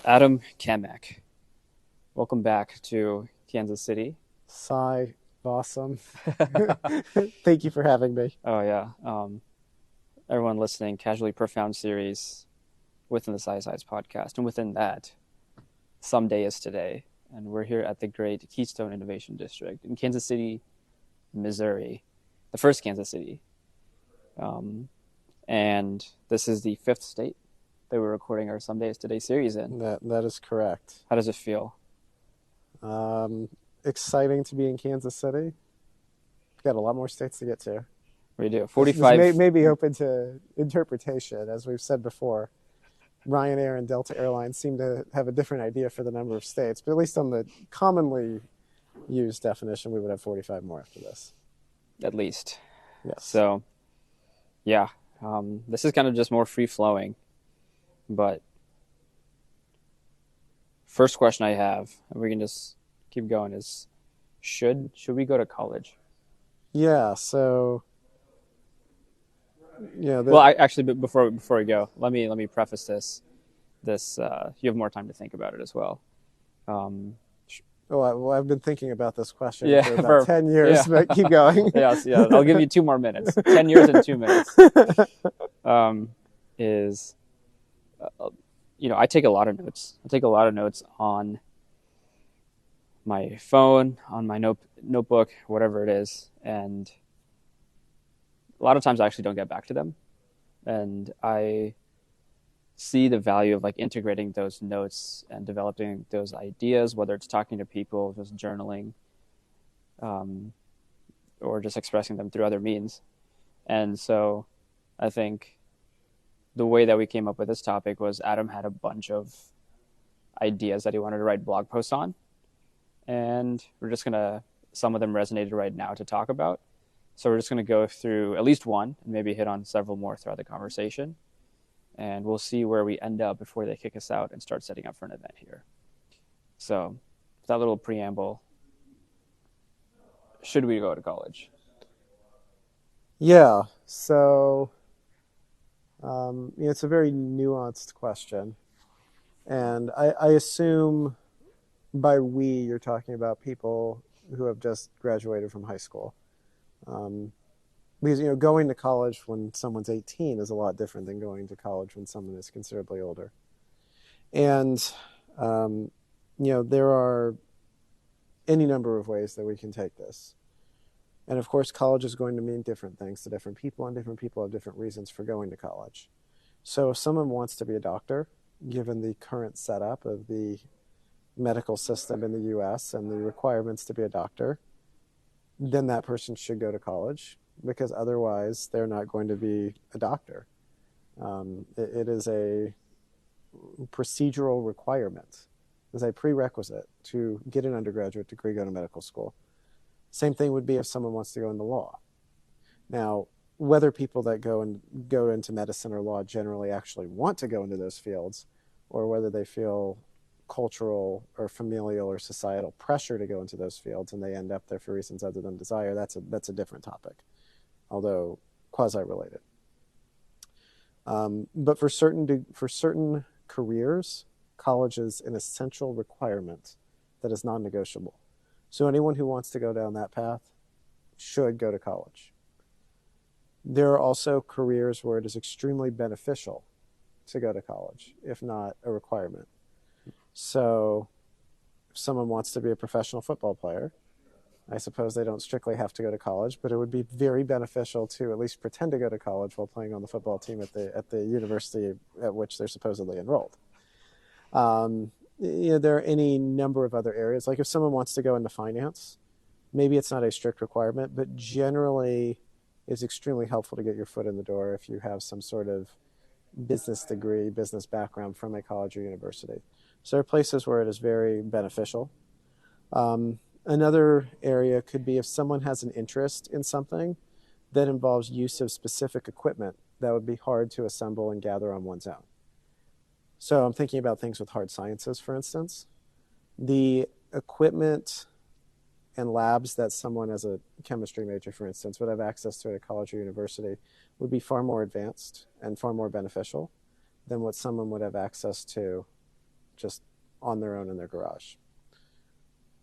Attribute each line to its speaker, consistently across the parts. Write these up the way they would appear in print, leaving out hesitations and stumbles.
Speaker 1: Adam Camac, welcome back to Kansas City.
Speaker 2: Sigh, awesome. Thank you for having me.
Speaker 1: Oh yeah, everyone listening, Casually Profound series within the Sci Sides podcast, and within that, someday is today, and we're here at the great Keystone Innovation District in Kansas City, Missouri, the first Kansas City, um, and this is the fifth state that we're recording our Someday is Today series in.
Speaker 2: That is correct.
Speaker 1: How does it feel?
Speaker 2: Um, Exciting to be in Kansas City. We've got a lot more states to get to.
Speaker 1: We do
Speaker 2: This
Speaker 1: 45.
Speaker 2: may be open to interpretation, as we've said before. Ryanair and Delta Airlines seem to have a different idea for the number of states, but at least on the commonly used definition, we would have 45 more after this.
Speaker 1: At least.
Speaker 2: Yes.
Speaker 1: So, yeah, this is kind of just more free flowing. But first question I have, and we can just keep going, is should we go to college?
Speaker 2: Yeah. So, yeah.
Speaker 1: Well, actually, before we go, let me preface this. You have more time to think about it as well. Um,
Speaker 2: Well, I've been thinking about this question
Speaker 1: yeah,
Speaker 2: for about 10 years,
Speaker 1: yeah,
Speaker 2: but keep going.
Speaker 1: yes, yeah. I'll give you 2 more minutes. 10 years and 2 minutes. Is I take a lot of notes. I take a lot of notes on my phone, on my notebook, whatever it is, and a lot of times I actually don't get back to them. And I see the value of like integrating those notes and developing those ideas, whether it's talking to people, just journaling, um, or just expressing them through other means. And so I think the way that we came up with this topic was Adam had a bunch of ideas that he wanted to write blog posts on. And some of them resonated right now to talk about. So we're just going to go through at least one and maybe hit on several more throughout the conversation. And we'll see where we end up before they kick us out and start setting up for an event here. So, with that little preamble, should we go to college?
Speaker 2: Yeah. So, it's a very nuanced question. And I assume by we, you're talking about people who have just graduated from high school. Because, going to college when someone's 18 is a lot different than going to college when someone is considerably older. And, there are any number of ways that we can take this. And of course, college is going to mean different things to different people, and different people have different reasons for going to college. So if someone wants to be a doctor, given the current setup of the medical system in the US and the requirements to be a doctor, then that person should go to college because otherwise they're not going to be a doctor. It is a procedural requirement, as a prerequisite to get an undergraduate degree, go to medical school. Same thing would be if someone wants to go into law. Now, whether people that go into medicine or law generally actually want to go into those fields, or whether they feel cultural or familial or societal pressure to go into those fields and they end up there for reasons other than desire, that's a different topic, although quasi-related. But for certain careers, college is an essential requirement that is non-negotiable. So anyone who wants to go down that path should go to college. There are also careers where it is extremely beneficial to go to college, if not a requirement. So if someone wants to be a professional football player, I suppose they don't strictly have to go to college, but it would be very beneficial to at least pretend to go to college while playing on the football team at the university at which they're supposedly enrolled. There are any number of other areas. Like if someone wants to go into finance, maybe it's not a strict requirement, but generally it's extremely helpful to get your foot in the door if you have some sort of business degree, business background from a college or university. So there are places where it is very beneficial. Another area could be if someone has an interest in something that involves use of specific equipment that would be hard to assemble and gather on one's own. So I'm thinking about things with hard sciences, for instance. The equipment and labs that someone as a chemistry major, for instance, would have access to at a college or university would be far more advanced and far more beneficial than what someone would have access to just on their own in their garage.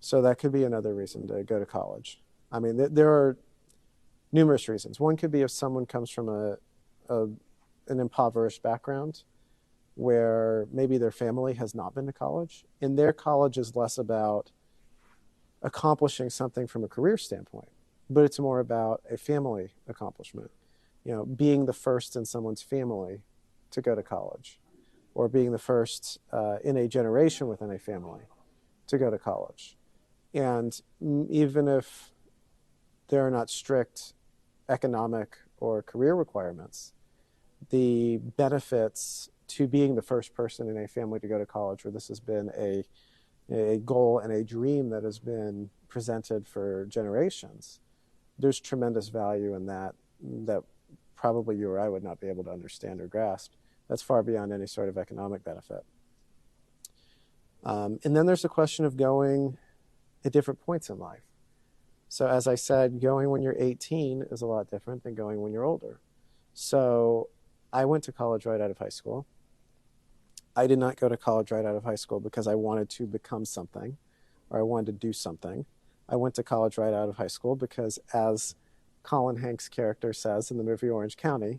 Speaker 2: So that could be another reason to go to college. I mean, there are numerous reasons. One could be if someone comes from a an impoverished background where maybe their family has not been to college, and their college is less about accomplishing something from a career standpoint, but it's more about a family accomplishment. Being the first in someone's family to go to college, or being the first in a generation within a family to go to college. And even if there are not strict economic or career requirements, the benefits to being the first person in a family to go to college, where this has been a goal and a dream that has been presented for generations, there's tremendous value in that probably you or I would not be able to understand or grasp. That's far beyond any sort of economic benefit. And then there's the question of going at different points in life. So as I said, going when you're 18 is a lot different than going when you're older. So I went to college right out of high school. I did not go to college right out of high school because I wanted to become something or I wanted to do something. I went to college right out of high school because, as Colin Hanks' character says in the movie Orange County,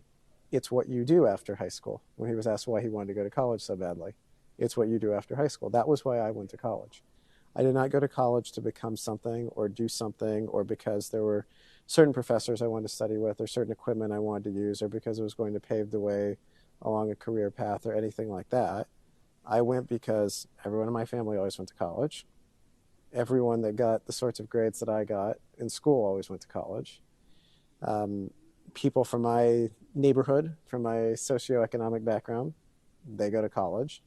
Speaker 2: it's what you do after high school. When he was asked why he wanted to go to college so badly, it's what you do after high school. That was why I went to college. I did not go to college to become something or do something, or because there were certain professors I wanted to study with or certain equipment I wanted to use, or because it was going to pave the way along a career path or anything like that. I went because everyone in my family always went to college. Everyone that got the sorts of grades that I got in school always went to college. People from my neighborhood, from my socioeconomic background, they go to college.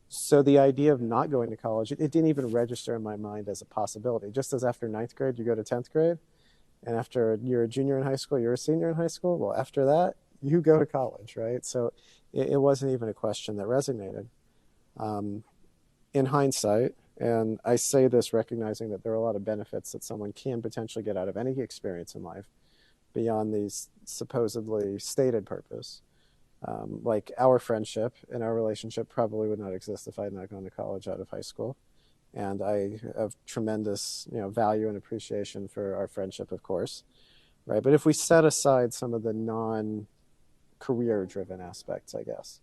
Speaker 2: So the idea of not going to college, it didn't even register in my mind as a possibility. Just as after ninth grade, you go to 10th grade, and after you're a junior in high school, you're a senior in high school. Well, after that, you go to college, right? So it wasn't even a question that resonated. In hindsight, and I say this recognizing that there are a lot of benefits that someone can potentially get out of any experience in life beyond these supposedly stated purpose. Like our friendship and our relationship probably would not exist if I had not gone to college out of high school. And I have tremendous, value and appreciation for our friendship, of course, right? But if we set aside some of the non-career driven aspects, I guess,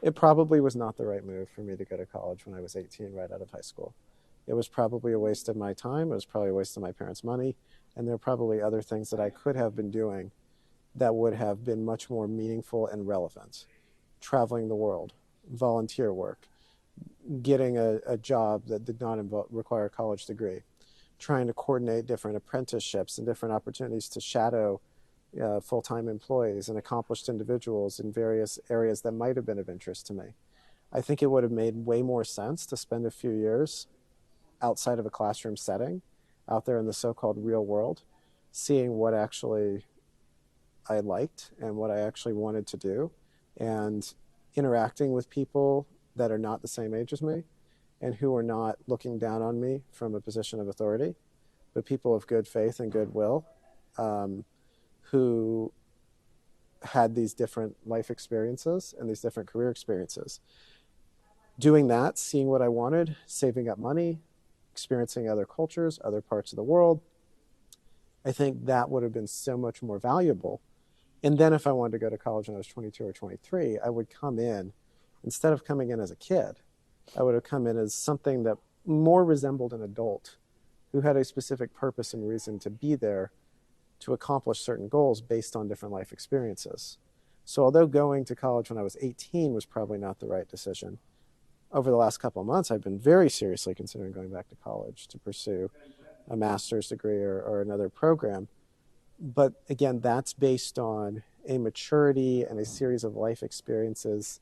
Speaker 2: it probably was not the right move for me to go to college when I was 18, right out of high school. It was probably a waste of my time. It was probably a waste of my parents' money. And there are probably other things that I could have been doing that would have been much more meaningful and relevant. Traveling the world, volunteer work, getting a job that did not require a college degree, trying to coordinate different apprenticeships and different opportunities to shadow full-time employees and accomplished individuals in various areas that might have been of interest to me. I think it would have made way more sense to spend a few years outside of a classroom setting, out there in the so-called real world, seeing what actually I liked and what I actually wanted to do, and interacting with people that are not the same age as me and who are not looking down on me from a position of authority, but people of good faith and goodwill, who had these different life experiences and these different career experiences. Doing that, seeing what I wanted, saving up money, experiencing other cultures, other parts of the world, I think that would have been so much more valuable. And then if I wanted to go to college when I was 22 or 23, I would come in, instead of coming in as a kid, I would have come in as something that more resembled an adult who had a specific purpose and reason to be there to accomplish certain goals based on different life experiences. So although going to college when I was 18 was probably not the right decision, over the last couple of months, I've been very seriously considering going back to college to pursue a master's degree or another program. But again, that's based on a maturity and a series of life experiences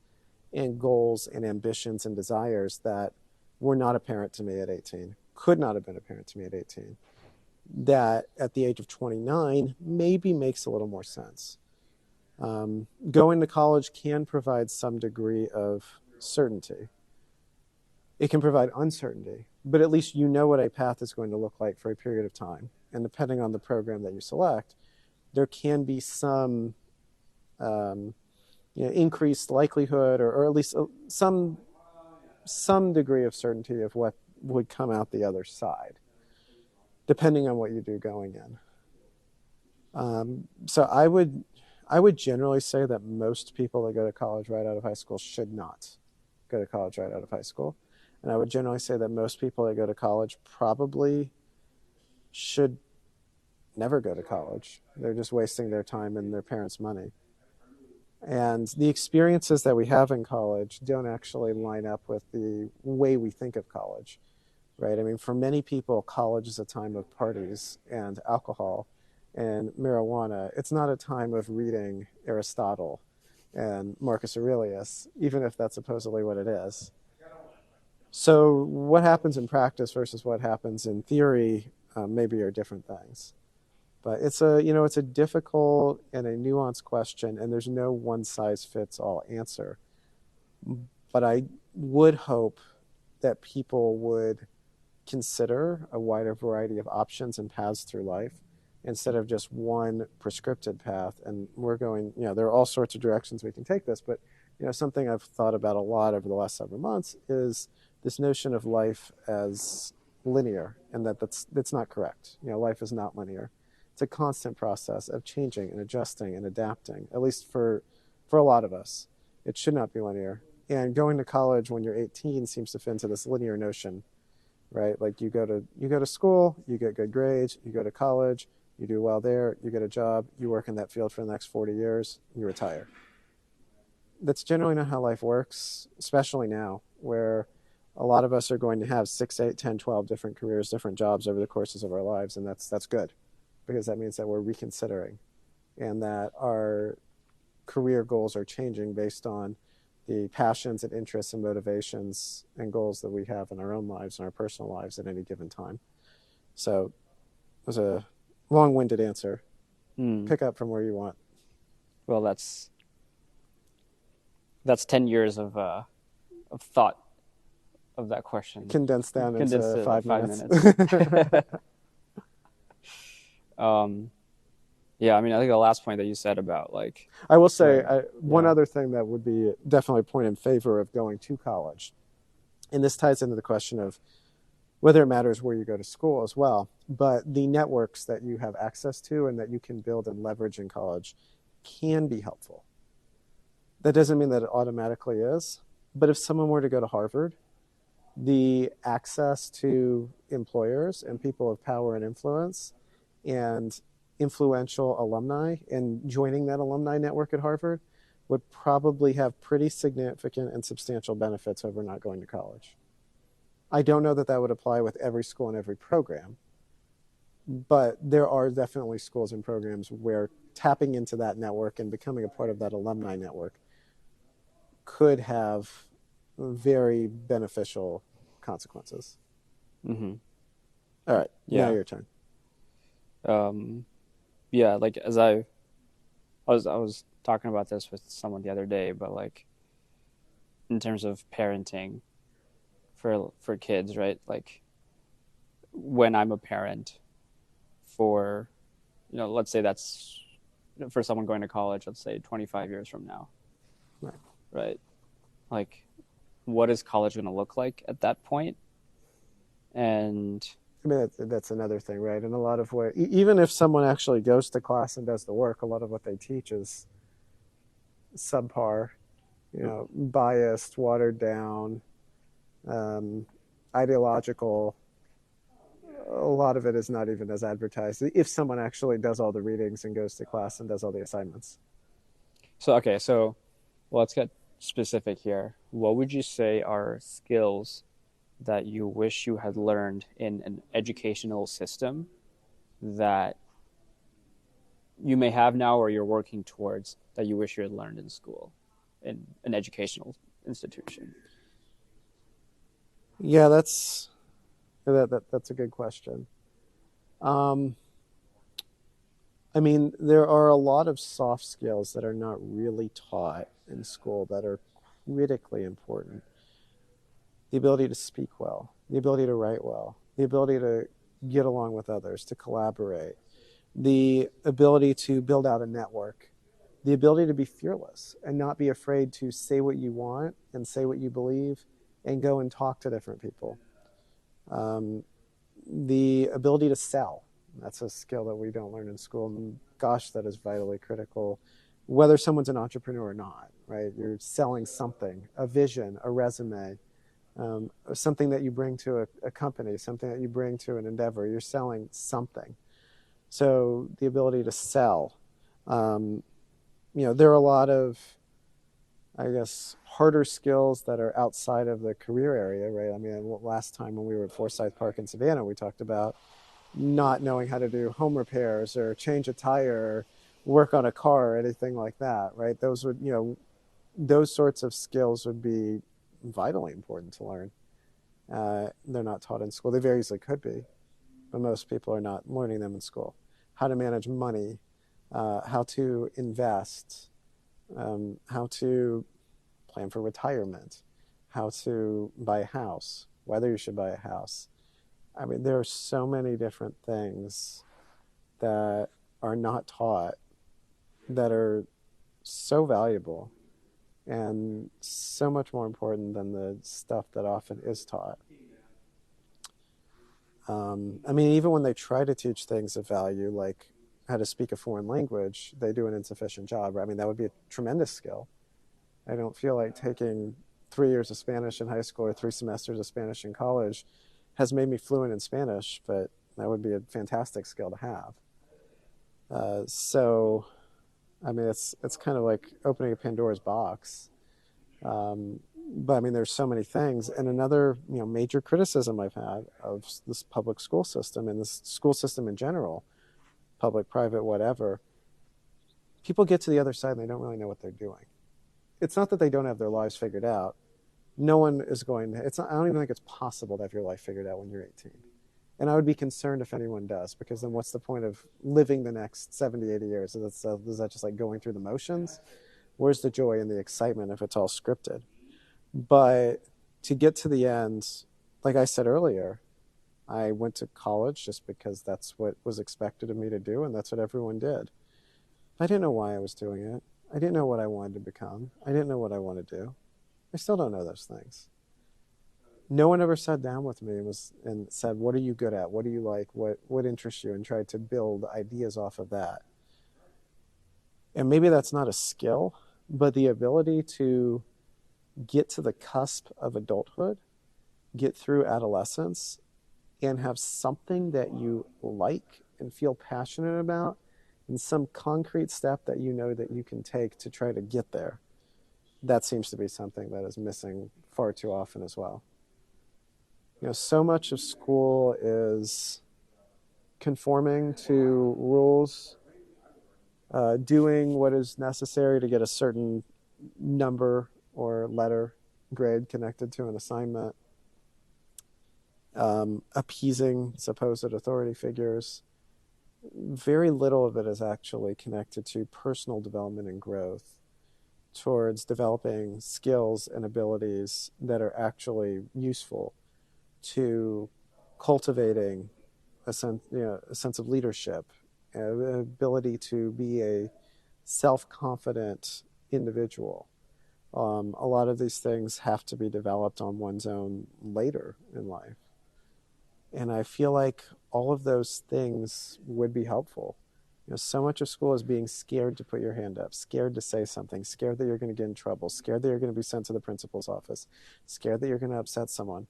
Speaker 2: and goals and ambitions and desires that were not apparent to me at 18, could not have been apparent to me at 18, that at the age of 29 maybe makes a little more sense. Going to college can provide some degree of certainty. It can provide uncertainty, but at least you know what a path is going to look like for a period of time. And depending on the program that you select, there can be some increased likelihood or at least some some degree of certainty of what would come out the other side, depending on what you do going in. So I would generally say that most people that go to college right out of high school should not go to college right out of high school. And I would generally say that most people that go to college probably should never go to college. They're just wasting their time and their parents' money. And the experiences that we have in college don't actually line up with the way we think of college, right? I mean, for many people, college is a time of parties and alcohol and marijuana. It's not a time of reading Aristotle and Marcus Aurelius, even if that's supposedly what it is. So, what happens in practice versus what happens in theory maybe are different things. But it's a difficult and a nuanced question, and there's no one size fits all answer. But I would hope that people would consider a wider variety of options and paths through life instead of just one prescripted path. And we're going, there are all sorts of directions we can take this, but something I've thought about a lot over the last several months is this notion of life as linear, and that's not correct. Life is not linear. It's a constant process of changing and adjusting and adapting, at least for a lot of us. It should not be linear. And going to college when you're 18 seems to fit into this linear notion, right? Like you go to school, you get good grades, you go to college, you do well there, you get a job, you work in that field for the next 40 years, you retire. That's generally not how life works, especially now, where a lot of us are going to have 6, 8, 10, 12 different careers, different jobs over the courses of our lives, and that's good, because that means that we're reconsidering and that our career goals are changing based on the passions and interests and motivations and goals that we have in our own lives and our personal lives at any given time. So it was a long-winded answer. Pick up from where you want.
Speaker 1: Well, that's 10 years of thought of that question.
Speaker 2: Condensed down into 5 minutes.
Speaker 1: Yeah, I mean, I think the last point that you said about
Speaker 2: I will say one other thing that would be definitely a point in favor of going to college, and this ties into the question of whether it matters where you go to school as well, but the networks that you have access to and that you can build and leverage in college can be helpful. That doesn't mean that it automatically is, but if someone were to go to Harvard, the access to employers and people of power and influence and influential alumni and joining that alumni network at Harvard would probably have pretty significant and substantial benefits over not going to college. I don't know that would apply with every school and every program, but there are definitely schools and programs where tapping into that network and becoming a part of that alumni network could have very beneficial consequences.
Speaker 1: Mm-hmm.
Speaker 2: All right, now your turn.
Speaker 1: Yeah, like as I was talking about this with someone the other day, but in terms of parenting for kids, right? Like when I'm a parent for, let's say that's for someone going to college, let's say 25 years from now, right? Like, what is college going to look like at that point? And
Speaker 2: I mean, that's another thing, right? In a lot of ways, even if someone actually goes to class and does the work, a lot of what they teach is subpar, biased, watered down, ideological. A lot of it is not even as advertised. If someone actually does all the readings and goes to class and does all the assignments.
Speaker 1: So let's get specific here. What would you say are skills that you wish you had learned in an educational system that you may have now or you're working towards that you wish you had learned in school, in an educational institution?
Speaker 2: Yeah, that's a good question. I mean, there are a lot of soft skills that are not really taught in school that are critically important. The ability to speak well, the ability to write well, the ability to get along with others, to collaborate, the ability to build out a network, the ability to be fearless and not be afraid to say what you want and say what you believe and go and talk to different people. Um, the ability to sell. That's a skill that we don't learn in school. And gosh, that is vitally critical, whether someone's an entrepreneur or not, right? You're selling something, a vision, a resume, something that you bring to a company, something that you bring to an endeavor. You're selling something. So the ability to sell. Um, there are a lot of, I guess, harder skills that are outside of the career area, right? I mean, last time when we were at Forsyth Park in Savannah, we talked about not knowing how to do home repairs or change a tire or work on a car or anything like that, right? Those sorts of skills would be vitally important to learn. They're not taught in school. They very easily could be, but most people are not learning them in school. How to manage money, how to invest, how to plan for retirement, how to buy a house, whether you should buy a house. I mean, there are so many different things that are not taught that are so valuable and so much more important than the stuff that often is taught. I mean, even when they try to teach things of value, like how to speak a foreign language, they do an insufficient job. I mean, that would be a tremendous skill. I don't feel like taking 3 years of Spanish in high school or 3 semesters of Spanish in college has made me fluent in Spanish, but that would be a fantastic skill to have. So, I mean, it's kind of like opening a Pandora's box. But I mean, there's so many things. And another, major criticism I've had of this public school system and this school system in general, public, private, whatever, people get to the other side and they don't really know what they're doing. It's not that they don't have their lives figured out. No one is going to, I don't even think it's possible to have your life figured out when you're 18. And I would be concerned if anyone does, because then what's the point of living the next 70, 80 years? Is that just like going through the motions? Where's the joy and the excitement if it's all scripted? But to get to the end, like I said earlier, I went to college just because that's what was expected of me to do, and that's what everyone did. I didn't know why I was doing it. I didn't know what I wanted to become. I didn't know what I want to do. I still don't know those things. No one ever sat down with me and said, "What are you good at? What do you like? What interests you?" and tried to build ideas off of that. And maybe that's not a skill, but the ability to get to the cusp of adulthood, get through adolescence, and have something that you like and feel passionate about, and some concrete step that you know that you can take to try to get there. That seems to be something that is missing far too often as well. So much of school is conforming to rules, doing what is necessary to get a certain number or letter grade connected to an assignment, appeasing supposed authority figures. Very little of it is actually connected to personal development and growth towards developing skills and abilities that are actually useful to cultivating a sense of leadership, an ability to be a self-confident individual. A lot of these things have to be developed on one's own later in life. And I feel like all of those things would be helpful. So much of school is being scared to put your hand up, scared to say something, scared that you're going to get in trouble, scared that you're going to be sent to the principal's office, scared that you're going to upset someone.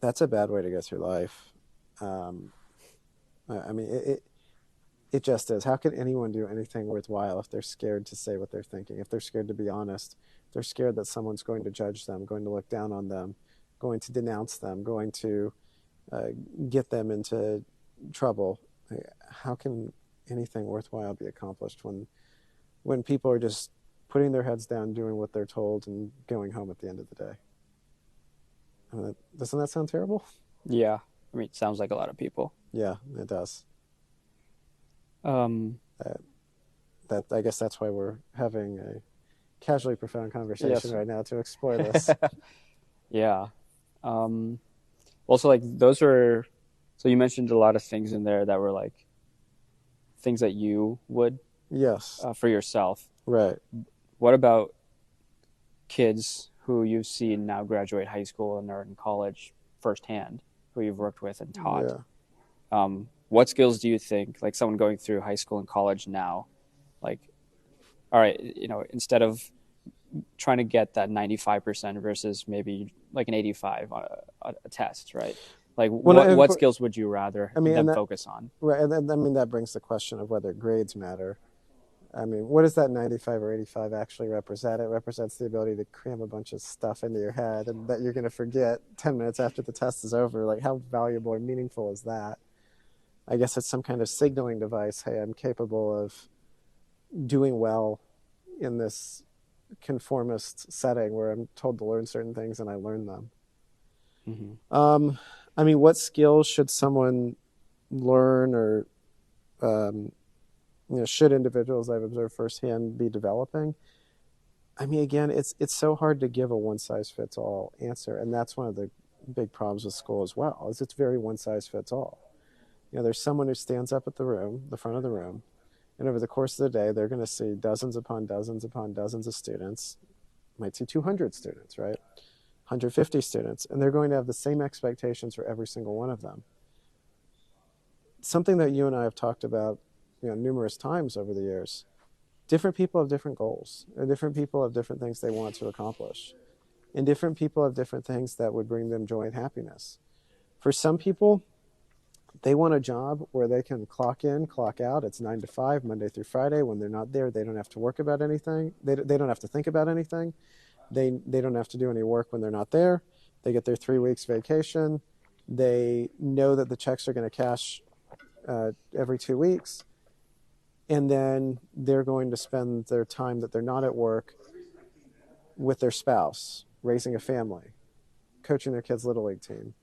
Speaker 2: That's a bad way to go through life. I mean, it just is. How can anyone do anything worthwhile if they're scared to say what they're thinking, if they're scared to be honest, if they're scared that someone's going to judge them, going to look down on them, going to denounce them, going to get them into trouble? How can anything worthwhile be accomplished when people are just putting their heads down, doing what they're told, and going home at the end of the day? Doesn't that sound terrible?
Speaker 1: Yeah. I mean, it sounds like a lot of people.
Speaker 2: Yeah, it does.
Speaker 1: Um,
Speaker 2: That I guess that's why we're having a casually profound conversation
Speaker 1: yes.
Speaker 2: right now to explore this.
Speaker 1: Yeah. Also, like those are, so you mentioned a lot of things in there that were like things that you would
Speaker 2: Yes,
Speaker 1: for yourself.
Speaker 2: right.
Speaker 1: What about kids who you've seen now graduate high school and are in college firsthand, who you've worked with and taught,
Speaker 2: Yeah.
Speaker 1: what skills do you think, like someone going through high school and college now, like, all right, instead of trying to get that 95% versus maybe like an 85 on a test, right? Like
Speaker 2: Well,
Speaker 1: what skills would you rather
Speaker 2: I mean,
Speaker 1: them focus on?
Speaker 2: right, and then, I mean, that brings the question of whether grades matter. I mean, what does that 95 or 85 actually represent? It represents the ability to cram a bunch of stuff into your head and that you're going to forget 10 minutes after the test is over. Like, how valuable or meaningful is that? I guess it's some kind of signaling device. Hey, I'm capable of doing well in this conformist setting where I'm told to learn certain things and I learn them.
Speaker 1: Mm-hmm.
Speaker 2: Um, I mean, what skills should someone learn or um, should individuals I've observed firsthand be developing? I mean, again, it's so hard to give a one size fits all answer, and that's one of the big problems with school as well. Is it's very one size fits all. There's someone who stands up at the front of the room, and over the course of the day, they're going to see dozens upon dozens upon dozens of students. Might see 200 students, right? 150 students, and they're going to have the same expectations for every single one of them. Something that you and I have talked about, numerous times over the years. Different people have different goals, and different people have different things they want to accomplish, and different people have different things that would bring them joy and happiness. For some people, they want a job where they can clock in, clock out. It's 9 to 5, Monday through Friday. When they're not there, they don't have to work about anything. They don't have to think about anything. They don't have to do any work when they're not there. They get their 3 weeks vacation. They know that the checks are going to cash every 2 weeks. And then they're going to spend their time that they're not at work with their spouse, raising a family, coaching their kids' Little League team,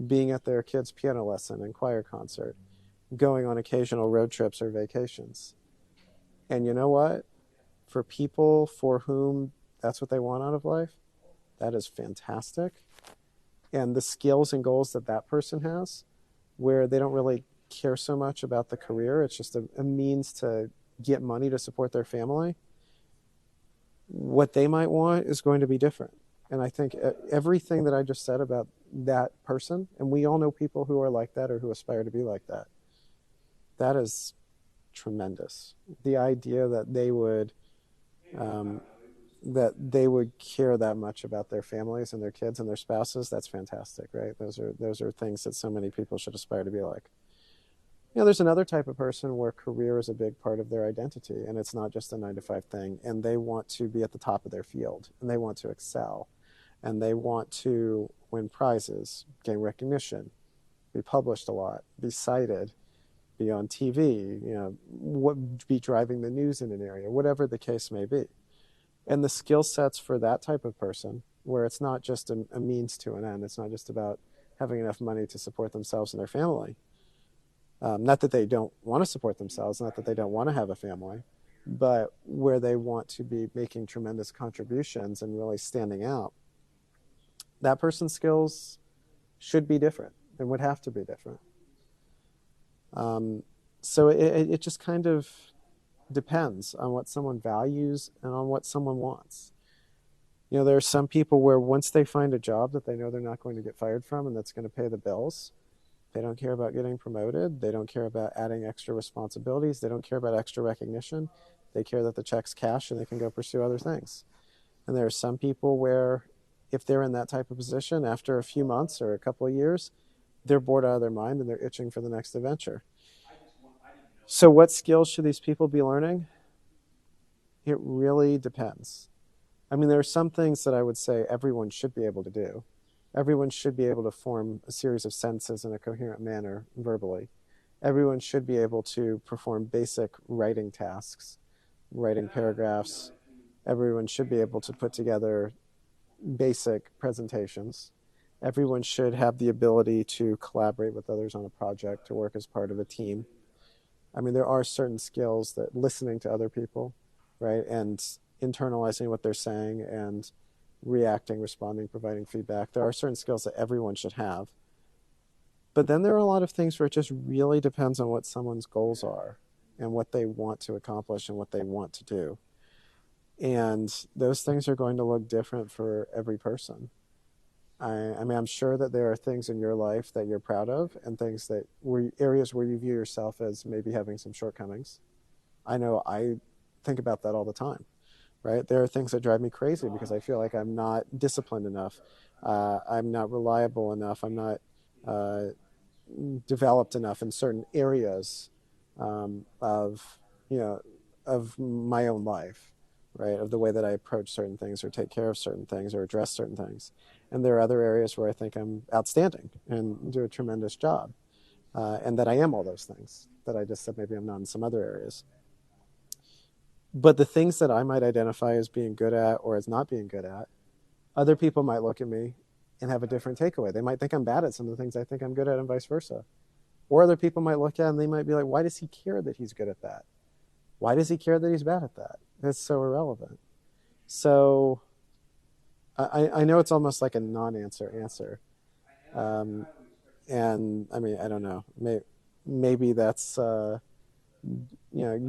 Speaker 2: being at their kids' piano lesson and choir concert, going on occasional road trips or vacations. And you know what? For people for whom that's what they want out of life, that is fantastic. And the skills and goals that that person has, where they don't really care so much about the career, it's just a means to get money to support their family, what they might want is going to be different. And I think everything that I just said about that person, and we all know people who are like that or who aspire to be like that, that is tremendous. The idea that um, they would care that much about their families and their kids and their spouses, that's fantastic, right? Those are things that so many people should aspire to be like. There's another type of person where career is a big part of their identity, and it's not just a 9 to 5 thing, and they want to be at the top of their field, and they want to excel, and they want to win prizes, gain recognition, be published a lot, be cited, be on TV, be driving the news in an area, whatever the case may be. And the skill sets for that type of person, where it's not just a means to an end, it's not just about having enough money to support themselves and their family. Not that they don't want to support themselves, not that they don't want to have a family, but where they want to be making tremendous contributions and really standing out. That person's skills should be different and would have to be different. Um, so it just kind of depends on what someone values and on what someone wants. There are some people where once they find a job that they know they're not going to get fired from and that's going to pay the bills, they don't care about getting promoted. They don't care about adding extra responsibilities. They don't care about extra recognition. They care that the check's cash and they can go pursue other things. And there are some people where if they're in that type of position, after a few months or a couple of years, they're bored out of their mind and they're itching for the next adventure. So what skills should these people be learning? It really depends. I mean, there are some things that I would say everyone should be able to do. Everyone should be able to form a series of sentences in a coherent manner verbally. Everyone should be able to perform basic writing tasks, writing paragraphs. Everyone should be able to put together basic presentations. Everyone should have the ability to collaborate with others on a project, to work as part of a team. I mean, there are certain skills that listening to other people, right, and internalizing what they're saying and reacting, responding, providing feedback. There are certain skills that everyone should have. But then there are a lot of things where it just really depends on what someone's goals are and what they want to accomplish and what they want to do. And those things are going to look different for every person. I mean, I'm sure that there are things in your life that you're proud of and things that were areas where you view yourself as maybe having some shortcomings. I know I think about that all the time, right? There are things that drive me crazy because I feel like I'm not disciplined enough. I'm not reliable enough. I'm not uh, developed enough in certain areas of, you know, of my own life, right? Of the way that I approach certain things or take care of certain things or address certain things. And there are other areas where I think I'm outstanding and do a tremendous job. And that I am all those things that I just said maybe I'm not in some other areas. But the things that I might identify as being good at or as not being good at, other people might look at me and have a different takeaway. They might think I'm bad at some of the things I think I'm good at and vice versa. Or other people might look at it and they might be like, why does he care that he's good at that? Why does he care that he's bad at that? That's so irrelevant. So I know it's almost like a non-answer answer. Um, and I mean, I don't know. Maybe that's,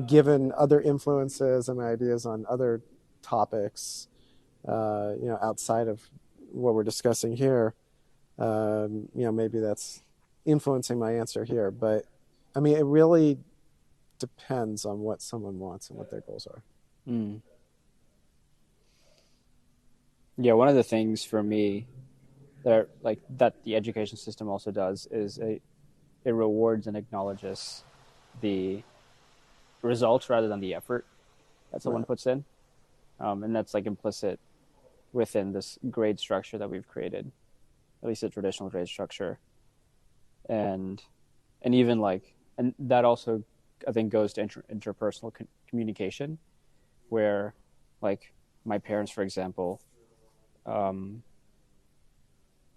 Speaker 2: given other influences and ideas on other topics, outside of what we're discussing here, maybe that's influencing my answer here. But I mean, it really depends on what someone wants and what their goals are.
Speaker 1: Mm. Yeah, one of the things for me that the education system also does is it rewards and acknowledges the results rather than the effort that someone
Speaker 2: Right.
Speaker 1: puts in, and that's like implicit within this grade structure that we've created, at least the traditional grade structure, and even like, and that also I think goes to interpersonal communication, where like my parents, for example, um,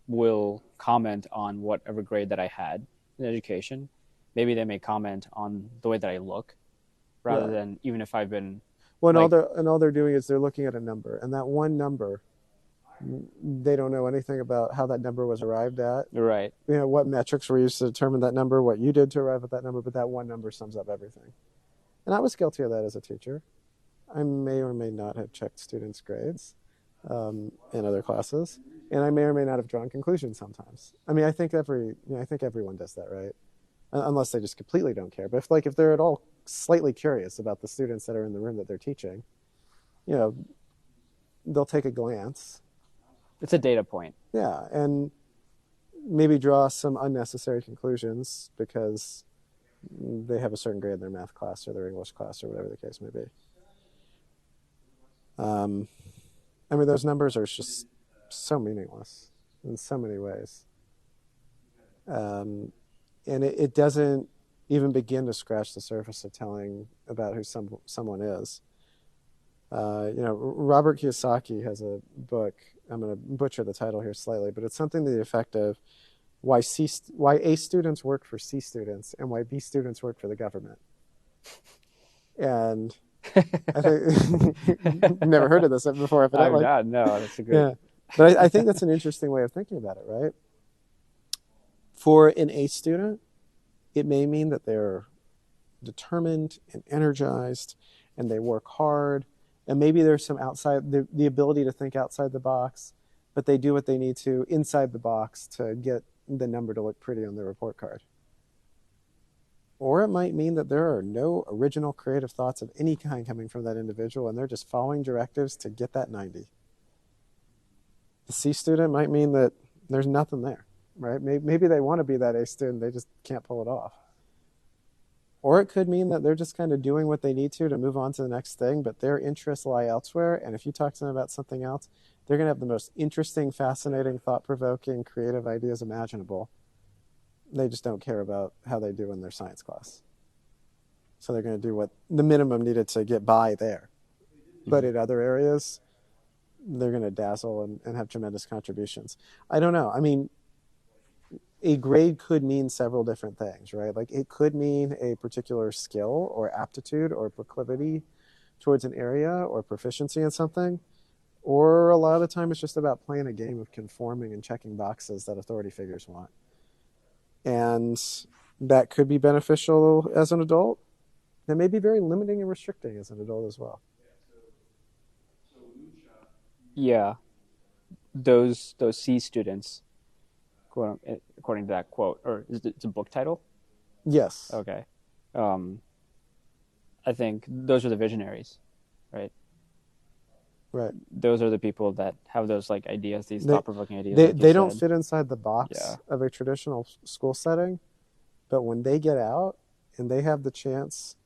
Speaker 1: will comment on whatever grade that I had in education. Maybe they may comment on the way that I look, rather
Speaker 2: Right.
Speaker 1: than even if I've been
Speaker 2: Well,
Speaker 1: like
Speaker 2: and all they're doing is they're looking at a number, and that one number, they don't know anything about how that number was arrived at.
Speaker 1: right.
Speaker 2: What metrics were used to determine that number, what you did to arrive at that number, but that one number sums up everything. And I was guilty of that as a teacher. I may or may not have checked students' grades in other classes, and I may or may not have drawn conclusions sometimes. I mean, I think everyone does that, right? Unless they just completely don't care. But if they're at all slightly curious about the students that are in the room that they're teaching, you know, they'll take a glance,
Speaker 1: It's a data point.
Speaker 2: yeah, and maybe draw some unnecessary conclusions because they have a certain grade in their math class or their English class or whatever the case may be. Um, I mean, those numbers are just so meaningless in so many ways. Um, and it doesn't even begin to scratch the surface of telling about who someone is. Robert Kiyosaki has a book. I'm going to butcher the title here slightly, but it's something to the effect of why A students work for C students and why B students work for the government. And I think never heard of this before,
Speaker 1: I've
Speaker 2: evidently.
Speaker 1: not. No, that's a great.
Speaker 2: Yeah, but I think that's an interesting way of thinking about it, right? For an A student, it may mean that they're determined and energized and they work hard. And maybe there's some the ability to think outside the box, but they do what they need to inside the box to get the number to look pretty on their report card. Or it might mean that there are no original creative thoughts of any kind coming from that individual and they're just following directives to get that 90. The C student might mean that there's nothing there, right? Maybe they want to be that A student, they just can't pull it off. Or it could mean that they're just kind of doing what they need to move on to the next thing, but their interests lie elsewhere. And if you talk to them about something else, they're going to have the most interesting, fascinating, thought-provoking, creative ideas imaginable. They just don't care about how they do in their science class. So they're going to do what the minimum needed to get by there. But in other areas, they're going to dazzle and have tremendous contributions. I don't know. I mean, a grade could mean several different things, right? Like it could mean a particular skill or aptitude or proclivity towards an area or proficiency in something. Or a lot of the time it's just about playing a game of conforming and checking boxes that authority figures want. And that could be beneficial as an adult. That may be very limiting and restricting as an adult as well.
Speaker 1: yeah, those C students, according to that quote, or is it, it's a book title?
Speaker 2: Yes.
Speaker 1: Okay. Um, I think those are the visionaries, right?
Speaker 2: Right.
Speaker 1: Those are the people that have those like ideas, these
Speaker 2: They
Speaker 1: thought-provoking ideas,
Speaker 2: they
Speaker 1: like you
Speaker 2: they don't
Speaker 1: said.
Speaker 2: fit inside the
Speaker 1: Yeah.
Speaker 2: box of a traditional school setting, but when they get out and they have the chance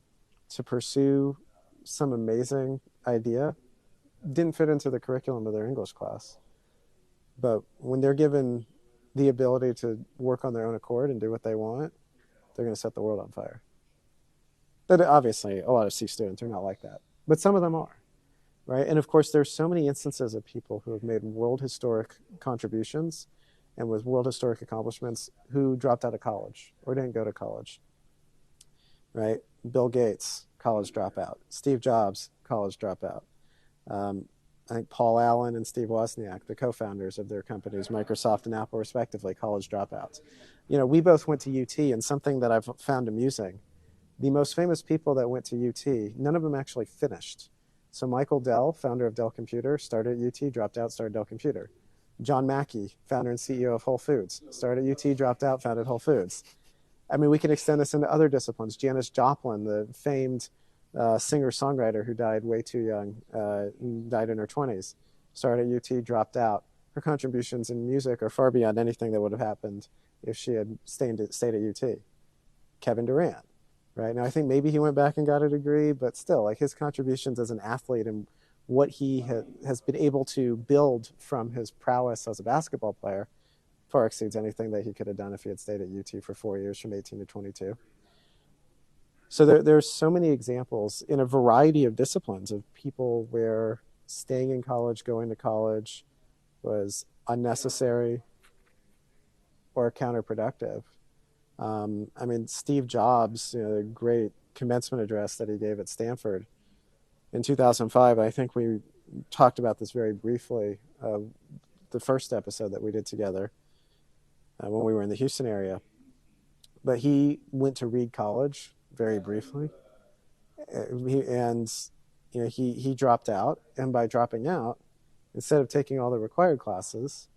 Speaker 2: to pursue some amazing idea, didn't fit into the curriculum of their English class. But when they're given the ability to work on their own accord and do what they want, they're going to set the world on fire. But obviously, a lot of C students are not like that, but some of them are, right? And of course, there's so many instances of people who have made world historic contributions and with world historic accomplishments who dropped out of college or didn't go to college, right? Bill Gates, college dropout. Steve Jobs, college dropout. Um, I think Paul Allen and Steve Wozniak, the co-founders of their companies, Microsoft and Apple, respectively, college dropouts. You know, we both went to UT, and something that I've found amusing: the most famous people that went to UT, none of them actually finished. So Michael Dell, founder of Dell Computer, started at UT, dropped out, started Dell Computer. John Mackey, founder and CEO of Whole Foods, started at UT, dropped out, founded Whole Foods. I mean, we can extend this into other disciplines. Janis Joplin, the famed singer-songwriter who died way too young, died in her 20s, started at UT, dropped out. Her contributions in music are far beyond anything that would have happened if she had stayed at UT. Kevin Durant, right? Now, I think maybe he went back and got a degree, but still, like his contributions as an athlete and what he has been able to build from his prowess as a basketball player far exceeds anything that he could have done if he had stayed at UT for 4 years from 18 to 22. So there's so many examples in a variety of disciplines of people where staying in college, going to college was unnecessary or counterproductive. I mean, Steve Jobs, you know, the great commencement address that he gave at Stanford in 2005, I think we talked about this very briefly, the first episode that we did together when we were in the Houston area. But he went to Reed College very briefly, and you know he dropped out, and by dropping out, instead of taking all the required classes,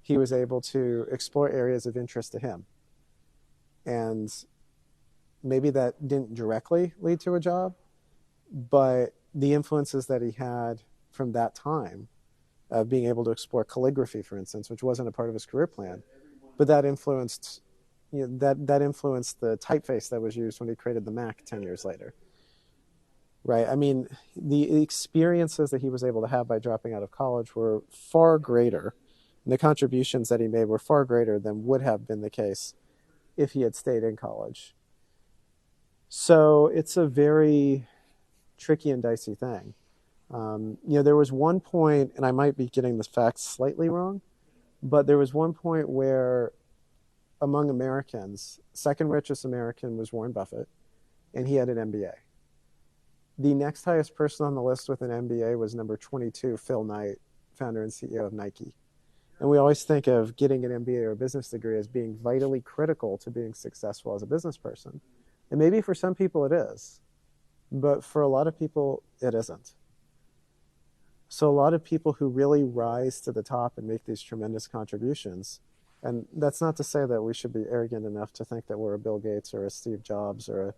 Speaker 2: he was able to explore areas of interest to him, and maybe that didn't directly lead to a job, but the influences that he had from that time of being able to explore calligraphy, for instance, which wasn't a part of his career plan, but that influenced that influenced the typeface that was used when he created the Mac 10 years later, right? I mean, the experiences that he was able to have by dropping out of college were far greater, and the contributions that he made were far greater than would have been the case if he had stayed in college. So it's a very tricky and dicey thing. You know, there was one point, and I might be getting the facts slightly wrong, but there was one point where among Americans, second richest American was Warren Buffett, and he had an MBA. The next highest person on the list with an MBA was number 22, Phil Knight, founder and CEO of Nike. And we always think of getting an MBA or a business degree as being vitally critical to being successful as a business person. And maybe for some people it is, but for a lot of people it isn't. So a lot of people who really rise to the top and make these tremendous contributions, and that's not to say that we should be arrogant enough to think that we're a Bill Gates or a Steve Jobs or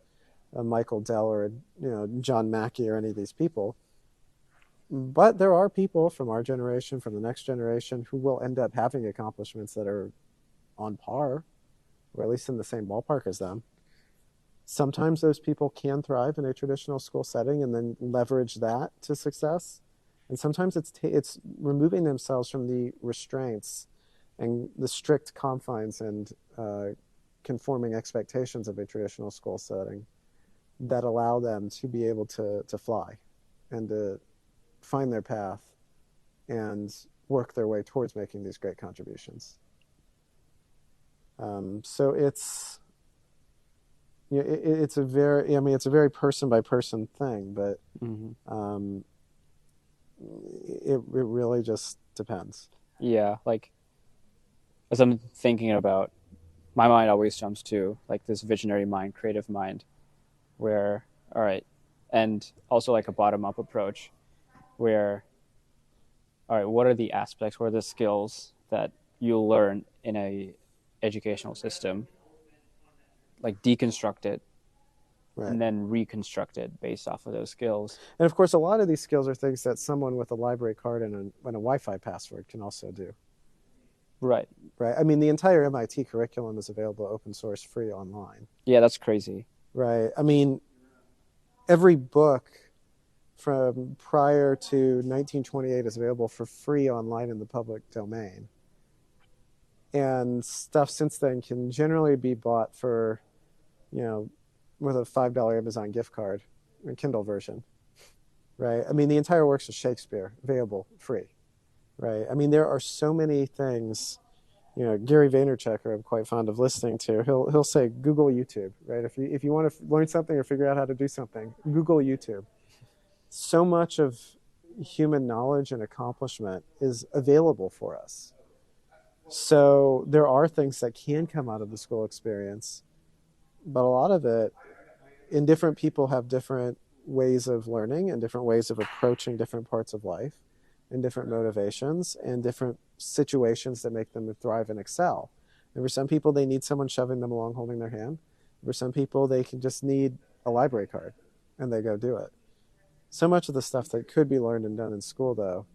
Speaker 2: a Michael Dell or a John Mackey or any of these people. But there are people from our generation, from the next generation, who will end up having accomplishments that are on par, or at least in the same ballpark as them. Sometimes those people can thrive in a traditional school setting and then leverage that to success. And sometimes it's removing themselves from the restraints and the strict confines and conforming expectations of a traditional school setting that allow them to be able to fly and to find their path and work their way towards making these great contributions. So it's it's a very, I mean, it's a very person by person thing, but
Speaker 1: Mm-hmm.
Speaker 2: it really just depends.
Speaker 1: Yeah, like as I'm thinking about, my mind always jumps to like this visionary mind, creative mind, where all right, and also like a bottom up approach, where all right, what are the aspects, what are the skills that you'll learn in a educational system, like deconstruct it
Speaker 2: Right.
Speaker 1: and then reconstruct it based off of those skills.
Speaker 2: And of course, a lot of these skills are things that someone with a library card and a Wi-Fi password can also do.
Speaker 1: Right.
Speaker 2: Right. I mean, the entire MIT curriculum is available open source, free online.
Speaker 1: Yeah, that's crazy.
Speaker 2: Right. I mean, every book from prior to 1928 is available for free online in the public domain. And stuff since then can generally be bought for, you know, with a $5 Amazon gift card, a Kindle version. Right. I mean, the entire works of Shakespeare available free. Right. I mean, there are so many things. You know, Gary Vaynerchuk, who I'm quite fond of listening to, he'll say Google YouTube, right? If you want to learn something or figure out how to do something, Google YouTube. So much of human knowledge and accomplishment is available for us. So there are things that can come out of the school experience, but a lot of it, and different people have different ways of learning and different ways of approaching different parts of life and different motivations and different situations that make them thrive and excel. And for some people, they need someone shoving them along, holding their hand. For some people, they can just need a library card and they go do it. So much of the stuff that could be learned and done in school, though,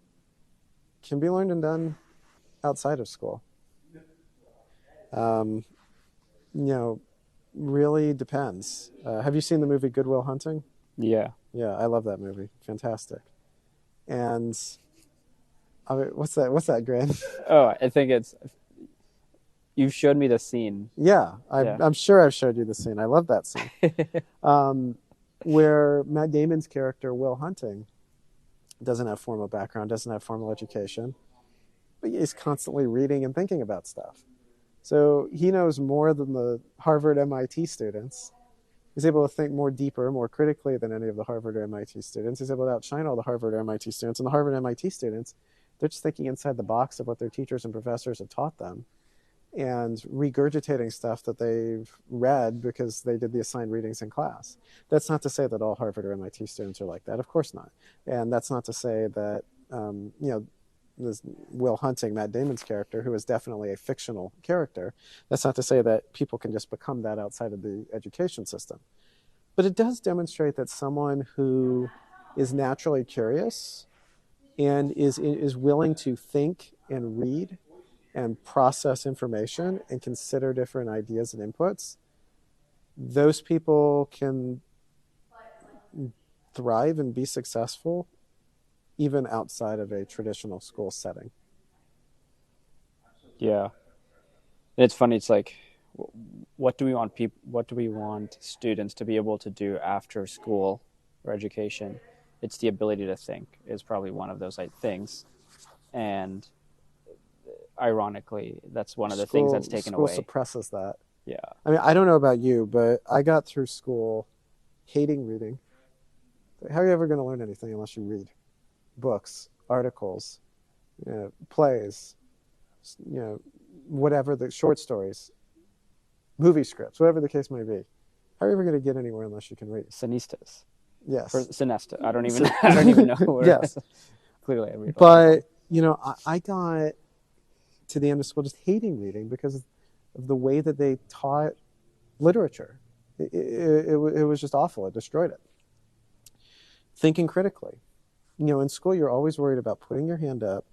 Speaker 2: can be learned and done outside of school. Um, you know, really depends. Have you seen the movie Good Will Hunting?
Speaker 1: Yeah.
Speaker 2: Yeah, I love that movie. Fantastic. And I mean, what's that grin?
Speaker 1: Oh, I think it's you've showed me the scene.
Speaker 2: Yeah,
Speaker 1: Yeah.
Speaker 2: I'm sure I've showed you the scene. I love that scene. Where Matt Damon's character, Will Hunting, doesn't have formal background, doesn't have formal education, but he's constantly reading and thinking about stuff. So he knows more than the Harvard MIT students. He's able to think more deeper, more critically than any of the Harvard or MIT students. He's able to outshine all the Harvard or MIT students. And the Harvard and MIT students, they're just thinking inside the box of what their teachers and professors have taught them and regurgitating stuff that they've read because they did the assigned readings in class. That's not to say that all Harvard or MIT students are like that. Of course not. And that's not to say that, you know, this Will Hunting, Matt Damon's character, who is definitely a fictional character, that's not to say that people can just become that outside of the education system. But it does demonstrate that someone who is naturally curious and is willing to think and read and process information and consider different ideas and inputs, those people can thrive and be successful even outside of a traditional school setting.
Speaker 1: Yeah. It's funny. It's like, what do we want people? What do we want students to be able to do after school or education? It's the ability to think is probably one of those things, and ironically, that's one of the things that's taken
Speaker 2: School
Speaker 1: away.
Speaker 2: suppresses that.
Speaker 1: Yeah.
Speaker 2: I mean, I don't know about you, but I got through school hating reading. How are you ever going to learn anything unless you read books, articles, you know, plays, you know, whatever, the short stories, movie scripts, whatever the case may be? How are you ever going to get anywhere unless you can read?
Speaker 1: Sinistas.
Speaker 2: Yes.
Speaker 1: For Sinesta. I don't even know where.
Speaker 2: Yes.
Speaker 1: Clearly, I read.
Speaker 2: But you know, I got to the end of school just hating reading because of the way that they taught literature. It was just awful. It destroyed it. Thinking critically. You know, in school, you're always worried about putting your hand up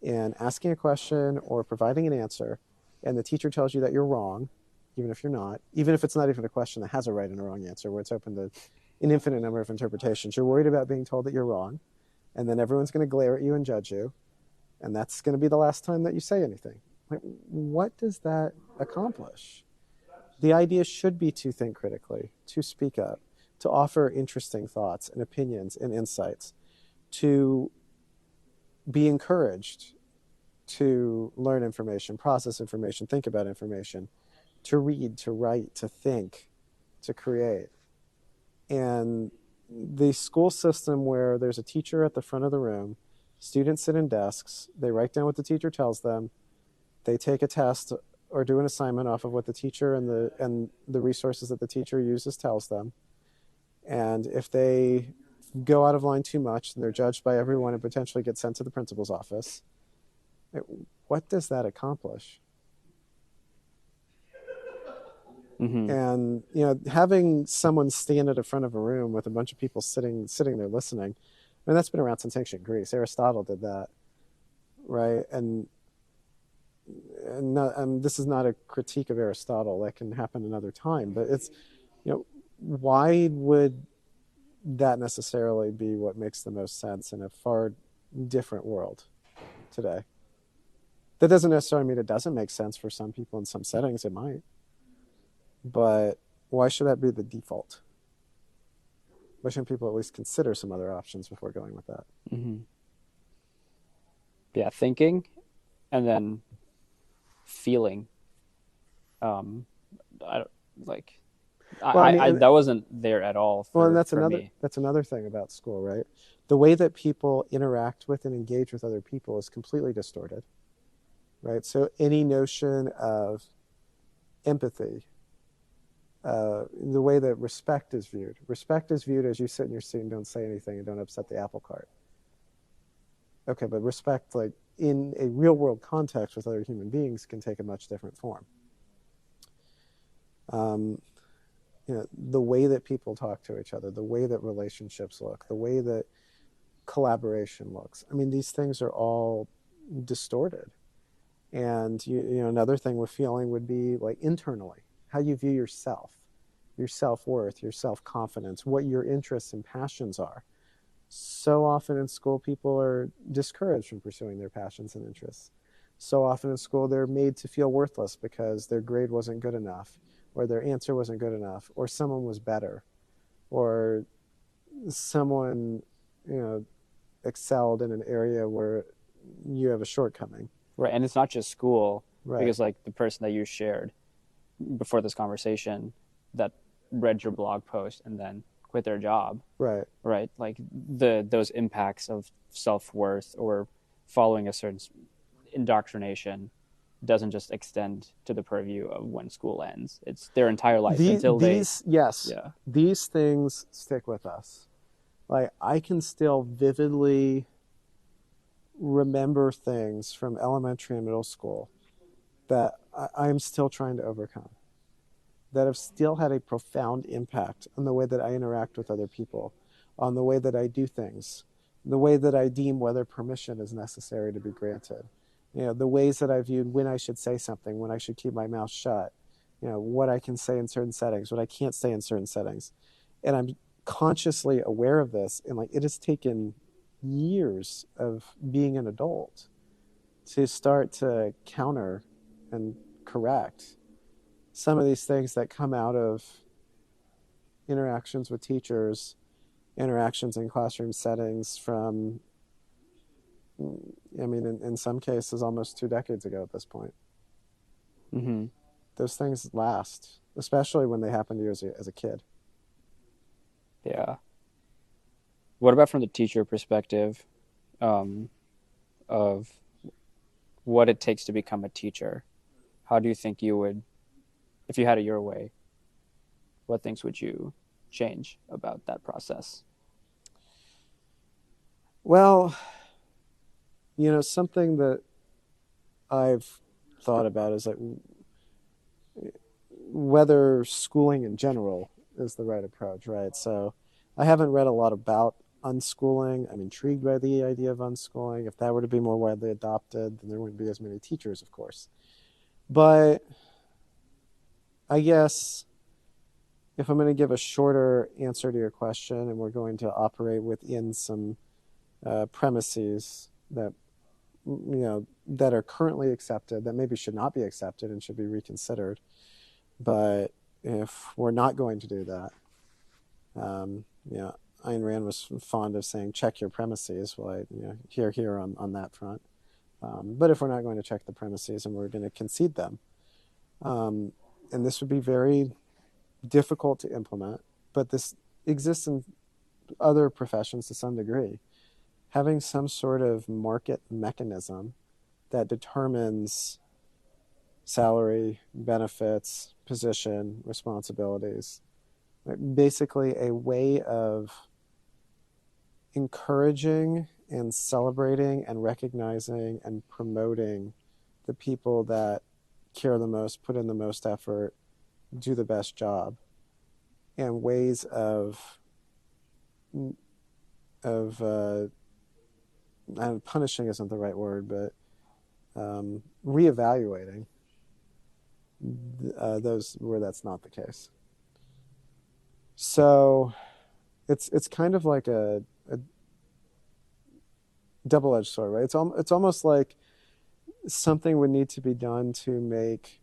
Speaker 2: and asking a question or providing an answer, and the teacher tells you that you're wrong, even if you're not, even if it's not even a question that has a right and a wrong answer, where it's open to an infinite number of interpretations. You're worried about being told that you're wrong, and then everyone's going to glare at you and judge you, and that's going to be the last time that you say anything. Like, what does that accomplish? The idea should be to think critically, to speak up, to offer interesting thoughts and opinions and insights, to be encouraged to learn information, process information, think about information, to read, to write, to think, to create. And the school system where there's a teacher at the front of the room, students sit in desks, they write down what the teacher tells them, they take a test or do an assignment off of what the teacher and the resources that the teacher uses tells them. And if they go out of line too much and they're judged by everyone and potentially get sent to the principal's office. What does that accomplish?
Speaker 1: Mm-hmm.
Speaker 2: And having someone stand at the front of a room with a bunch of people sitting there listening, I mean, that's been around since ancient Greece. Aristotle did that, right? And not, this is not a critique of Aristotle. That can happen another time, but it's why would that necessarily be what makes the most sense in a far different world today? That doesn't necessarily mean it doesn't make sense for some people in some settings. It might, but why should that be the default? Why shouldn't people at least consider some other options before going with that?
Speaker 1: Mm-hmm. Yeah, thinking and then feeling. Um, I don't like.
Speaker 2: Well, I mean,
Speaker 1: I that wasn't there at all
Speaker 2: well, and
Speaker 1: for me.
Speaker 2: that's another thing about school, right? The way that people interact with and engage with other people is completely distorted, right? So any notion of empathy, the way that respect is viewed as you sit in your seat and don't say anything and don't upset the apple cart. Okay, but respect, like in a real world context with other human beings, can take a much different form. Um, the way that people talk to each other, the way that relationships look, the way that collaboration looks. I mean, these things are all distorted. And another thing with feeling would be like internally, how you view yourself, your self-worth, your self-confidence, what your interests and passions are. So often in school, people are discouraged from pursuing their passions and interests. So often in school, they're made to feel worthless because their grade wasn't good enough, or their answer wasn't good enough, or someone was better, or someone, excelled in an area where you have a shortcoming.
Speaker 1: Right, and it's not just school
Speaker 2: Right.
Speaker 1: because like the person that you shared before this conversation that read your blog post and then quit their job,
Speaker 2: Right.
Speaker 1: right? Like those impacts of self-worth or following a certain indoctrination doesn't just extend to the purview of when school ends. It's their entire life until they,
Speaker 2: Yes,
Speaker 1: yeah.
Speaker 2: these things stick with us. Like I can still vividly remember things from elementary and middle school that I'm still trying to overcome, that have still had a profound impact on the way that I interact with other people, on the way that I do things, the way that I deem whether permission is necessary to be granted. The ways that I viewed when I should say something, when I should keep my mouth shut, what I can say in certain settings, what I can't say in certain settings. And I'm consciously aware of this. And like it has taken years of being an adult to start to counter and correct some of these things that come out of interactions with teachers, interactions in classroom settings from, I mean, in some cases, almost 2 decades ago at this point.
Speaker 1: Mm-hmm.
Speaker 2: Those things last, especially when they happen to you as a kid.
Speaker 1: Yeah. What about from the teacher perspective, um, of what it takes to become a teacher? How do you think you would, if you had it your way, what things would you change about that process?
Speaker 2: Well, something that I've thought about is like whether schooling in general is the right approach, right? So I haven't read a lot about unschooling. I'm intrigued by the idea of unschooling. If that were to be more widely adopted, then there wouldn't be as many teachers, of course. But I guess if I'm going to give a shorter answer to your question and we're going to operate within some premises that that are currently accepted that maybe should not be accepted and should be reconsidered, but if we're not going to do that, um, Ayn Rand was fond of saying check your premises. Well, here on that front, but if we're not going to check the premises and we're going to concede them, um, and this would be very difficult to implement, but this exists in other professions to some degree, having some sort of market mechanism that determines salary, benefits, position, responsibilities. Basically, a way of encouraging and celebrating and recognizing and promoting the people that care the most, put in the most effort, do the best job, and ways of punishing isn't the right word, but reevaluating those where that's not the case. So it's kind of like a double-edged sword, right? It's almost like something would need to be done to make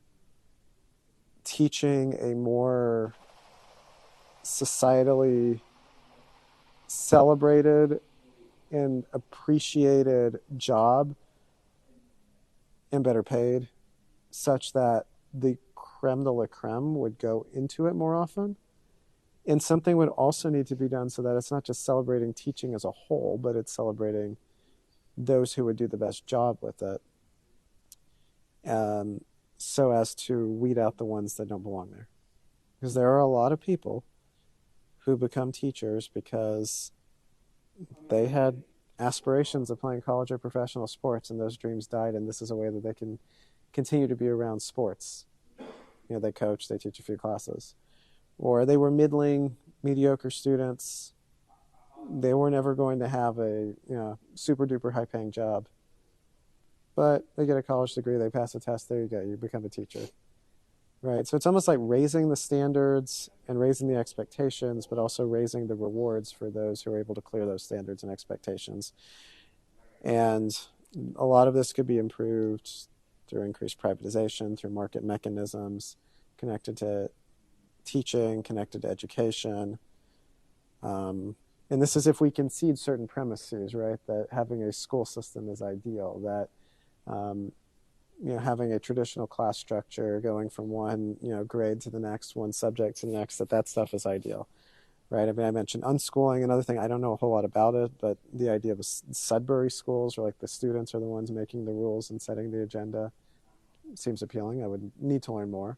Speaker 2: teaching a more societally celebrated and appreciated job and better paid, such that the creme de la creme would go into it more often. And something would also need to be done so that it's not just celebrating teaching as a whole, but it's celebrating those who would do the best job with it, so as to weed out the ones that don't belong there. Because there are a lot of people who become teachers because they had aspirations of playing college or professional sports, and those dreams died, and this is a way that they can continue to be around sports. You know, they coach, they teach a few classes. Or they were middling, mediocre students. They were never going to have a super duper high paying job. But they get a college degree, they pass a test, there you go, you become a teacher. Right? So it's almost like raising the standards and raising the expectations, but also raising the rewards for those who are able to clear those standards and expectations. And a lot of this could be improved through increased privatization, through market mechanisms connected to teaching, connected to education. And this is if we concede certain premises, right? That having a school system is ideal, that having a traditional class structure going from one grade to the next, one subject to the next, that stuff is ideal, right? I mean, I mentioned unschooling. Another thing, I don't know a whole lot about it, but the idea of Sudbury schools, where like the students are the ones making the rules and setting the agenda, seems appealing. I would need to learn more.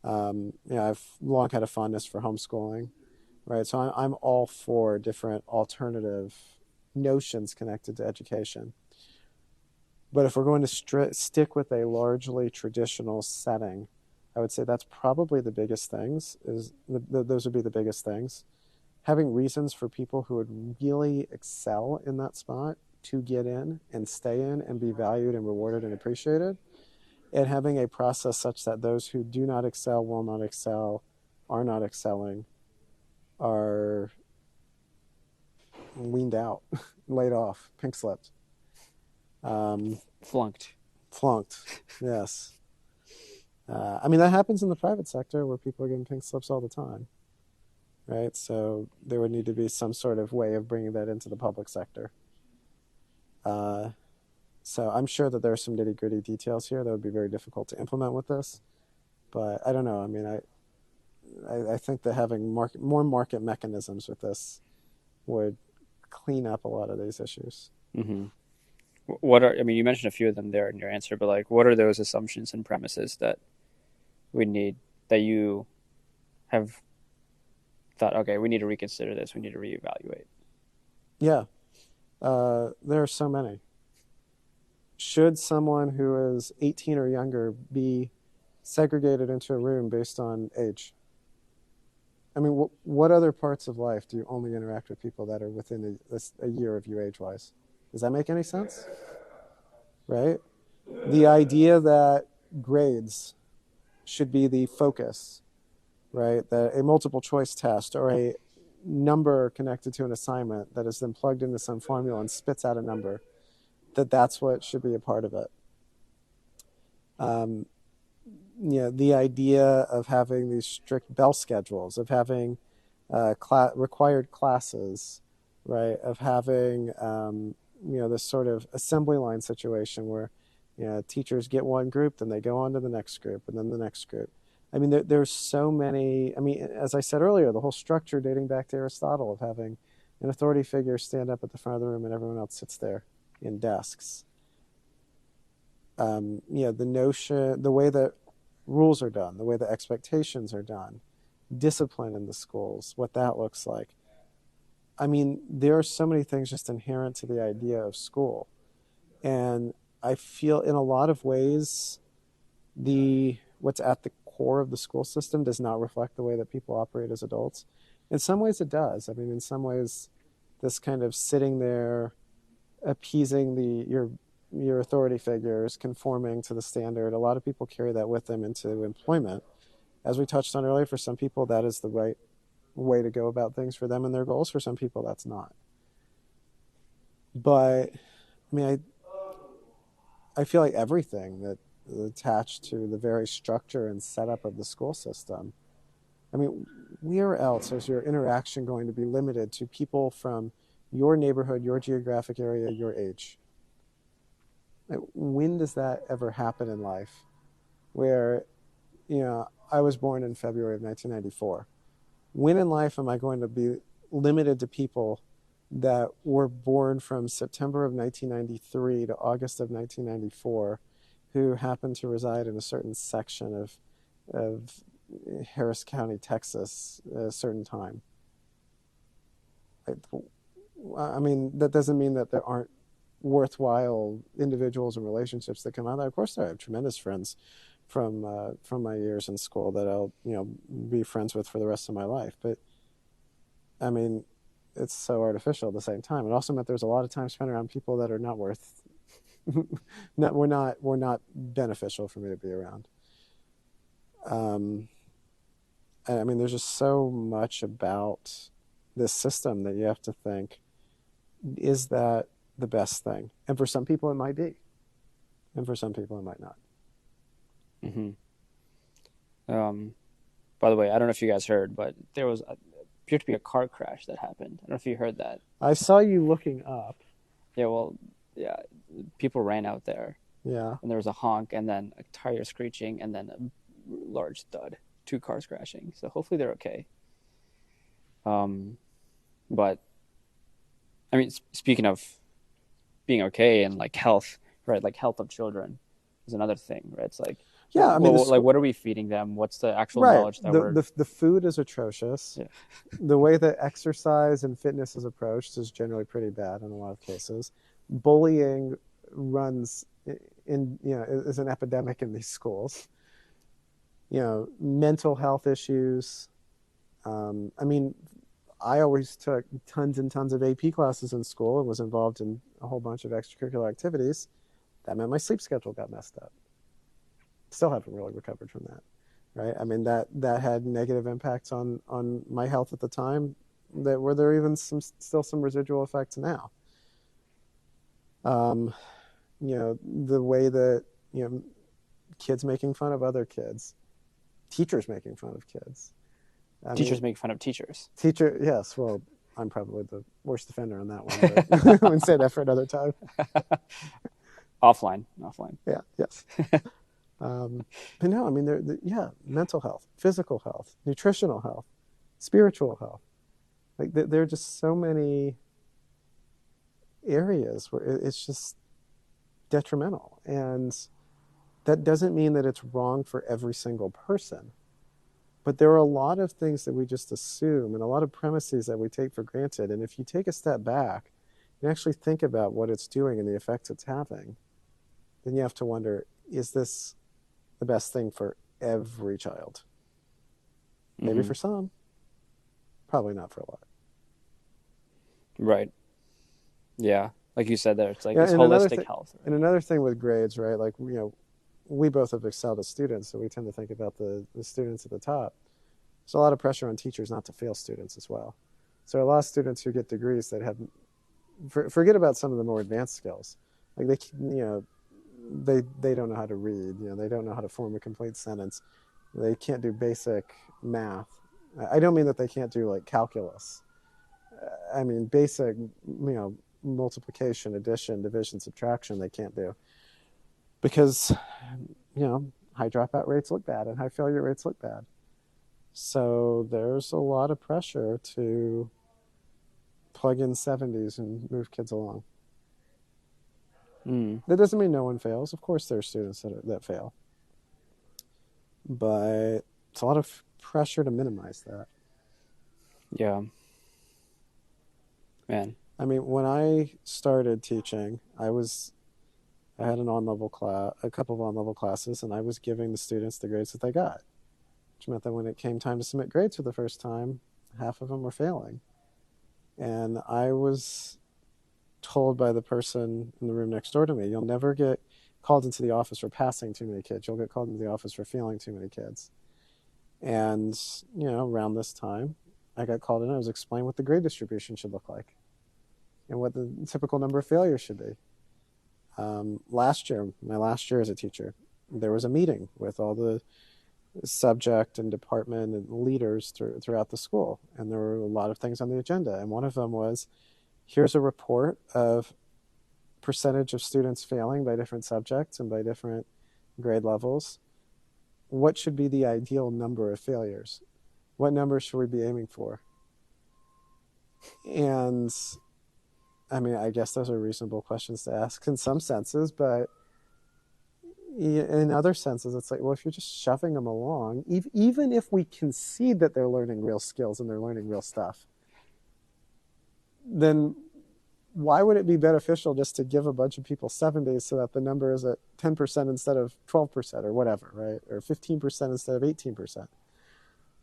Speaker 2: I've long had a fondness for homeschooling, right? So I'm all for different alternative notions connected to education. But if we're going to stick with a largely traditional setting, I would say that's probably the biggest things. Those would be the biggest things. Having reasons for people who would really excel in that spot to get in and stay in and be valued and rewarded and appreciated, and having a process such that those who do not excel, will not excel, are not excelling, are weaned out, laid off, pink slipped.
Speaker 1: Flunked.
Speaker 2: Yes. I mean, that happens in the private sector where people are getting pink slips all the time, right? So there would need to be some sort of way of bringing that into the public sector. So I'm sure that there are some nitty gritty details here that would be very difficult to implement with this, but I don't know. I mean, I think that having more market mechanisms with this would clean up a lot of these issues.
Speaker 1: Mm-hmm. You mentioned a few of them there in your answer, but like, what are those assumptions and premises that we need, that you have thought, okay, we need to reconsider this, we need to reevaluate?
Speaker 2: Yeah, there are so many. Should someone who is 18 or younger be segregated into a room based on age? I mean, what other parts of life do you only interact with people that are within a year of you age-wise? Does that make any sense? Right? The idea that grades should be the focus, right? That a multiple choice test or a number connected to an assignment that is then plugged into some formula and spits out a number, that's what should be a part of it. The idea of having these strict bell schedules, of having required classes, right? Of having this sort of assembly line situation where teachers get one group, then they go on to the next group, and then the next group. I mean, there's so many. I mean, as I said earlier, the whole structure dating back to Aristotle of having an authority figure stand up at the front of the room and everyone else sits there in desks. The notion, the way that rules are done, the way that expectations are done, discipline in the schools, what that looks like. I mean, there are so many things just inherent to the idea of school. And I feel in a lot of ways, the what's at the core of the school system does not reflect the way that people operate as adults. In some ways it does. I mean, in some ways, this kind of sitting there appeasing your authority figures, conforming to the standard, a lot of people carry that with them into employment. As we touched on earlier, for some people that is the right way to go about things for them and their goals. For some people that's not. But I mean, I feel like everything that attached to the very structure and setup of the school system. I mean, where else is your interaction going to be limited to people from your neighborhood, your geographic area, your age? Like, when does that ever happen in life? Where, I was born in February of 1994. When in life am I going to be limited to people that were born from September of 1993 to August of 1994 who happen to reside in a certain section of Harris County, Texas, at a certain time? I mean, that doesn't mean that there aren't worthwhile individuals and relationships that come out of that. Of course, I have tremendous friends from my years in school that I'll be friends with for the rest of my life. But I mean, it's so artificial at the same time. It also meant there's a lot of time spent around people that are not worth, we're not beneficial for me to be around. And I mean, there's just so much about this system that you have to think, is that the best thing? And for some people it might be, and for some people it might not.
Speaker 1: Hmm. By the way, I don't know if you guys heard, but there was appeared to be a car crash that happened. I don't know if you heard that.
Speaker 2: I saw you looking up.
Speaker 1: Yeah, well, yeah, people ran out there,
Speaker 2: Yeah.
Speaker 1: and there was a honk, and then a tire screeching, and then a large thud. Two cars crashing. So hopefully they're okay. Um, but I mean, speaking of being okay and like health, right? Like health of children is another thing, right? It's like,
Speaker 2: Yeah, I mean,
Speaker 1: well, like what are we feeding them? What's the actual
Speaker 2: right.
Speaker 1: knowledge that we're?
Speaker 2: The food is atrocious.
Speaker 1: Yeah.
Speaker 2: The way that exercise and fitness is approached is generally pretty bad in a lot of cases. Bullying runs is an epidemic in these schools. Mental health issues. I mean, I always took tons and tons of AP classes in school and was involved in a whole bunch of extracurricular activities. That meant my sleep schedule got messed up. Still haven't really recovered from that, right? I mean, that had negative impacts on my health at the time. That were there even still some residual effects now. Um, the way that kids making fun of other kids, teachers making fun of kids. I
Speaker 1: Teachers
Speaker 2: mean,
Speaker 1: make fun of teachers.
Speaker 2: yes. Well, I'm probably the worst offender on that one, but I would say that for another time.
Speaker 1: Offline, offline.
Speaker 2: Yeah. Yes. But no, I mean, yeah, mental health, physical health, nutritional health, spiritual health. Like there are just so many areas where it's just detrimental, and that doesn't mean that it's wrong for every single person. But there are a lot of things that we just assume and a lot of premises that we take for granted. And if you take a step back and actually think about what it's doing and the effects it's having, then you have to wonder, is this the best thing for every child? Maybe
Speaker 1: Mm-hmm.
Speaker 2: for some, probably not for a lot.
Speaker 1: Right. Yeah. Like you said there, it's like
Speaker 2: Yeah,
Speaker 1: this holistic health,
Speaker 2: and
Speaker 1: right?
Speaker 2: another thing with grades, right? Like, we both have excelled as students, so we tend to think about the students at the top. There's a lot of pressure on teachers not to fail students as well. So a lot of students who get degrees that have forget about some of the more advanced skills. Like they don't know how to read. They don't know how to form a complete sentence. They can't do basic math. I don't mean that they can't do like calculus. I mean basic, multiplication, addition, division, subtraction. They can't do because high dropout rates look bad and high failure rates look bad. So there's a lot of pressure to plug in 70s and move kids along.
Speaker 1: Mm.
Speaker 2: That doesn't mean no one fails. Of course, there are students that fail, but it's a lot of pressure to minimize that.
Speaker 1: Yeah. Man.
Speaker 2: I mean, when I started teaching, I had an on-level class, a couple of on-level classes, and I was giving the students the grades that they got, which meant that when it came time to submit grades for the first time, half of them were failing. And I was told by the person in the room next door to me, you'll never get called into the office for passing too many kids. You'll get called into the office for failing too many kids. And, around this time, I got called in. I was explaining what the grade distribution should look like and what the typical number of failures should be. Last year, my last year as a teacher, there was a meeting with all the subject and department and leaders throughout the school. And there were a lot of things on the agenda. And one of them was, here's a report of percentage of students failing by different subjects and by different grade levels. What should be the ideal number of failures? What number should we be aiming for? And I mean, I guess those are reasonable questions to ask in some senses, but in other senses, it's like, well, if you're just shoving them along, even if we concede that they're learning real skills and they're learning real stuff, then why would it be beneficial just to give a bunch of people 7 days so that the number is at 10% instead of 12% or whatever, right? Or 15% instead of 18%?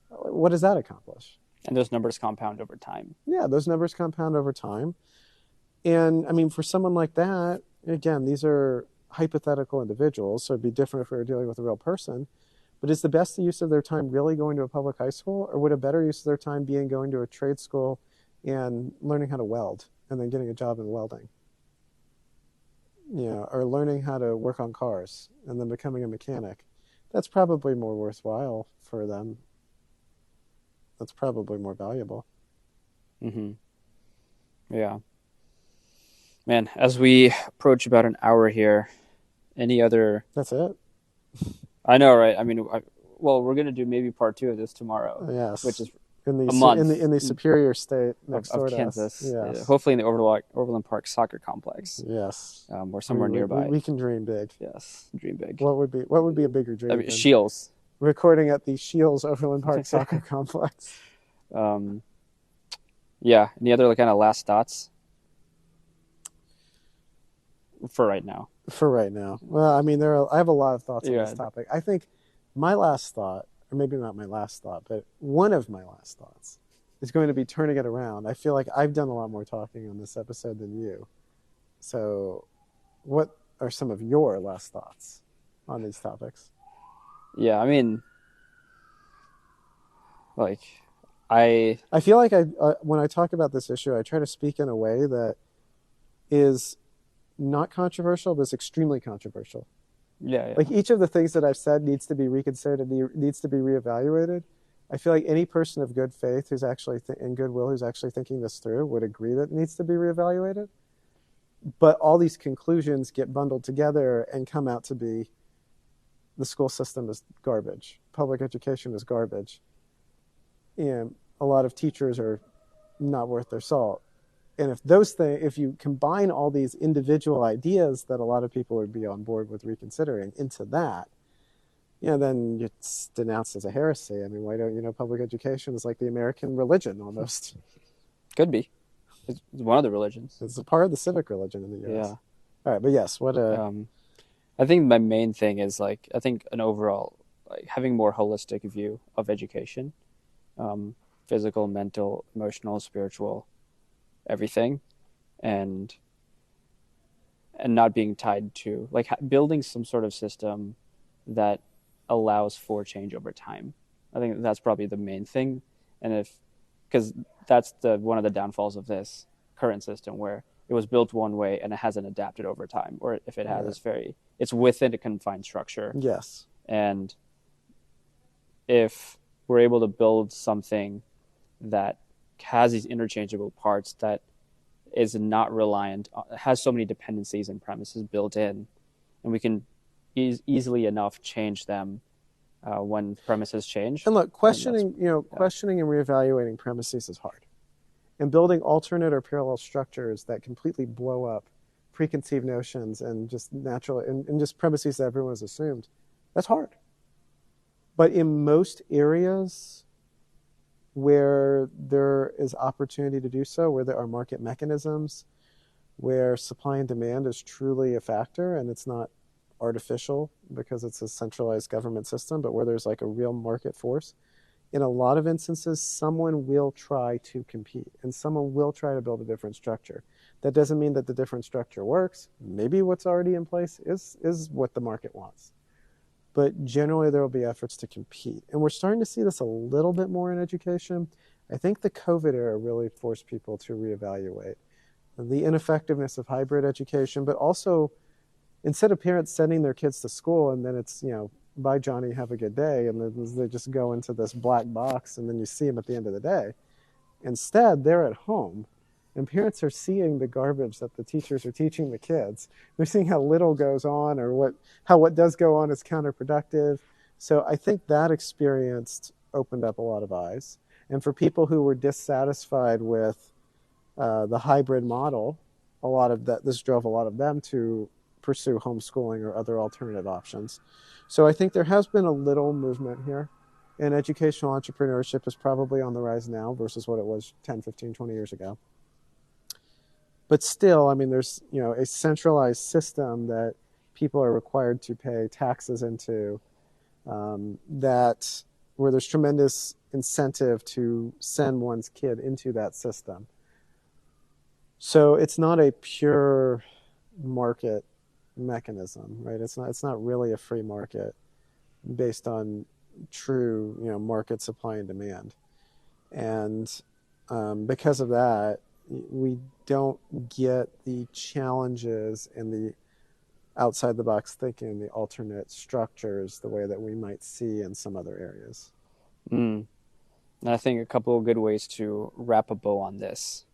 Speaker 2: What does that accomplish?
Speaker 1: And those numbers compound over time.
Speaker 2: Yeah, those numbers compound over time. And I mean, for someone like that, again, these are hypothetical individuals, so it'd be different if we were dealing with a real person. But is the best use of their time really going to a public high school, or would a better use of their time being going to a trade school and learning how to weld and then getting a job in welding? Or learning how to work on cars and then becoming a mechanic. That's probably more worthwhile for them. That's probably more valuable.
Speaker 1: Mm-hmm. Yeah. Man, as we approach about an hour here, any other...
Speaker 2: That's it?
Speaker 1: I know, right? I mean, we're going to do maybe part 2 of this tomorrow,
Speaker 2: Yes.
Speaker 1: which is
Speaker 2: in
Speaker 1: a month
Speaker 2: in the Superior State next
Speaker 1: of
Speaker 2: door to
Speaker 1: Kansas.
Speaker 2: us. Yes.
Speaker 1: Hopefully in the Overland Park soccer complex.
Speaker 2: Yes.
Speaker 1: Or somewhere nearby.
Speaker 2: We can dream big.
Speaker 1: Yes, dream big.
Speaker 2: What would be a bigger dream?
Speaker 1: I mean, Shields.
Speaker 2: Recording at the Shields Overland Park soccer complex.
Speaker 1: Yeah. Any other kind of last thoughts? For right now. Well, I mean, I have a lot of thoughts on this topic. I think my last thought, or maybe not my last thought, but one of my last thoughts is going to be turning it around. I feel like I've done a lot more talking on this episode than you. So what are some of your last thoughts on these topics? Yeah, I mean, like, I
Speaker 2: feel like when I talk about this issue, I try to speak in a way that is not controversial, but it's extremely controversial.
Speaker 1: Yeah.
Speaker 2: Like each of the things that I've said needs to be reconsidered and needs to be reevaluated. I feel like any person of good faith who's actually in goodwill who's actually thinking this through would agree that it needs to be reevaluated. But all these conclusions get bundled together and come out to be the school system is garbage. Public education is garbage. And a lot of teachers are not worth their salt. And if you combine all these individual ideas that a lot of people would be on board with reconsidering into that, then it's denounced as a heresy. I mean, why don't public education is like the American religion almost?
Speaker 1: Could be. It's one of the religions.
Speaker 2: It's a part of the civic religion in the U.S.
Speaker 1: Yeah.
Speaker 2: All right, but yes,
Speaker 1: I think my main thing is I think an overall having more holistic view of education, physical, mental, emotional, spiritual, everything, and not being tied to building some sort of system that allows for change over time. I think that's probably the main thing, and because that's one of the downfalls of this current system, where it was built one way and it hasn't adapted over time, or if it has, it's within a confined structure.
Speaker 2: Yes. And
Speaker 1: if we're able to build something that has these interchangeable parts, that is not reliant, has so many dependencies and premises built in, and we can easily enough change them when premises change.
Speaker 2: And look, questioning and reevaluating premises is hard. And building alternate or parallel structures that completely blow up preconceived notions and just natural and just premises that everyone has assumed, that's hard. But in most areas, where there is opportunity to do so, where there are market mechanisms, where supply and demand is truly a factor and it's not artificial because it's a centralized government system, but where there's like a real market force, in a lot of instances, someone will try to compete and someone will try to build a different structure. That doesn't mean that the different structure works. Maybe what's already in place is what the market wants. But generally, there will be efforts to compete. And we're starting to see this a little bit more in education. I think the COVID era really forced people to reevaluate the ineffectiveness of hybrid education, but also instead of parents sending their kids to school and then it's, bye Johnny, have a good day, and then they just go into this black box and then you see them at the end of the day. Instead, they're at home and parents are seeing the garbage that the teachers are teaching the kids. They're seeing how little goes on or what does go on is counterproductive. So I think that experience opened up a lot of eyes. And for people who were dissatisfied with the hybrid model, this drove a lot of them to pursue homeschooling or other alternative options. So I think there has been a little movement here. And educational entrepreneurship is probably on the rise now versus what it was 10, 15, 20 years ago. But still, I mean, there's a centralized system that people are required to pay taxes into, that where there's tremendous incentive to send one's kid into that system. So it's not a pure market mechanism, right? It's not really a free market based on true market supply and demand. And because of that, we don't get the challenges and the outside the box thinking, the alternate structures, the way that we might see in some other areas.
Speaker 1: Mm. And I think a couple of good ways to wrap a bow on this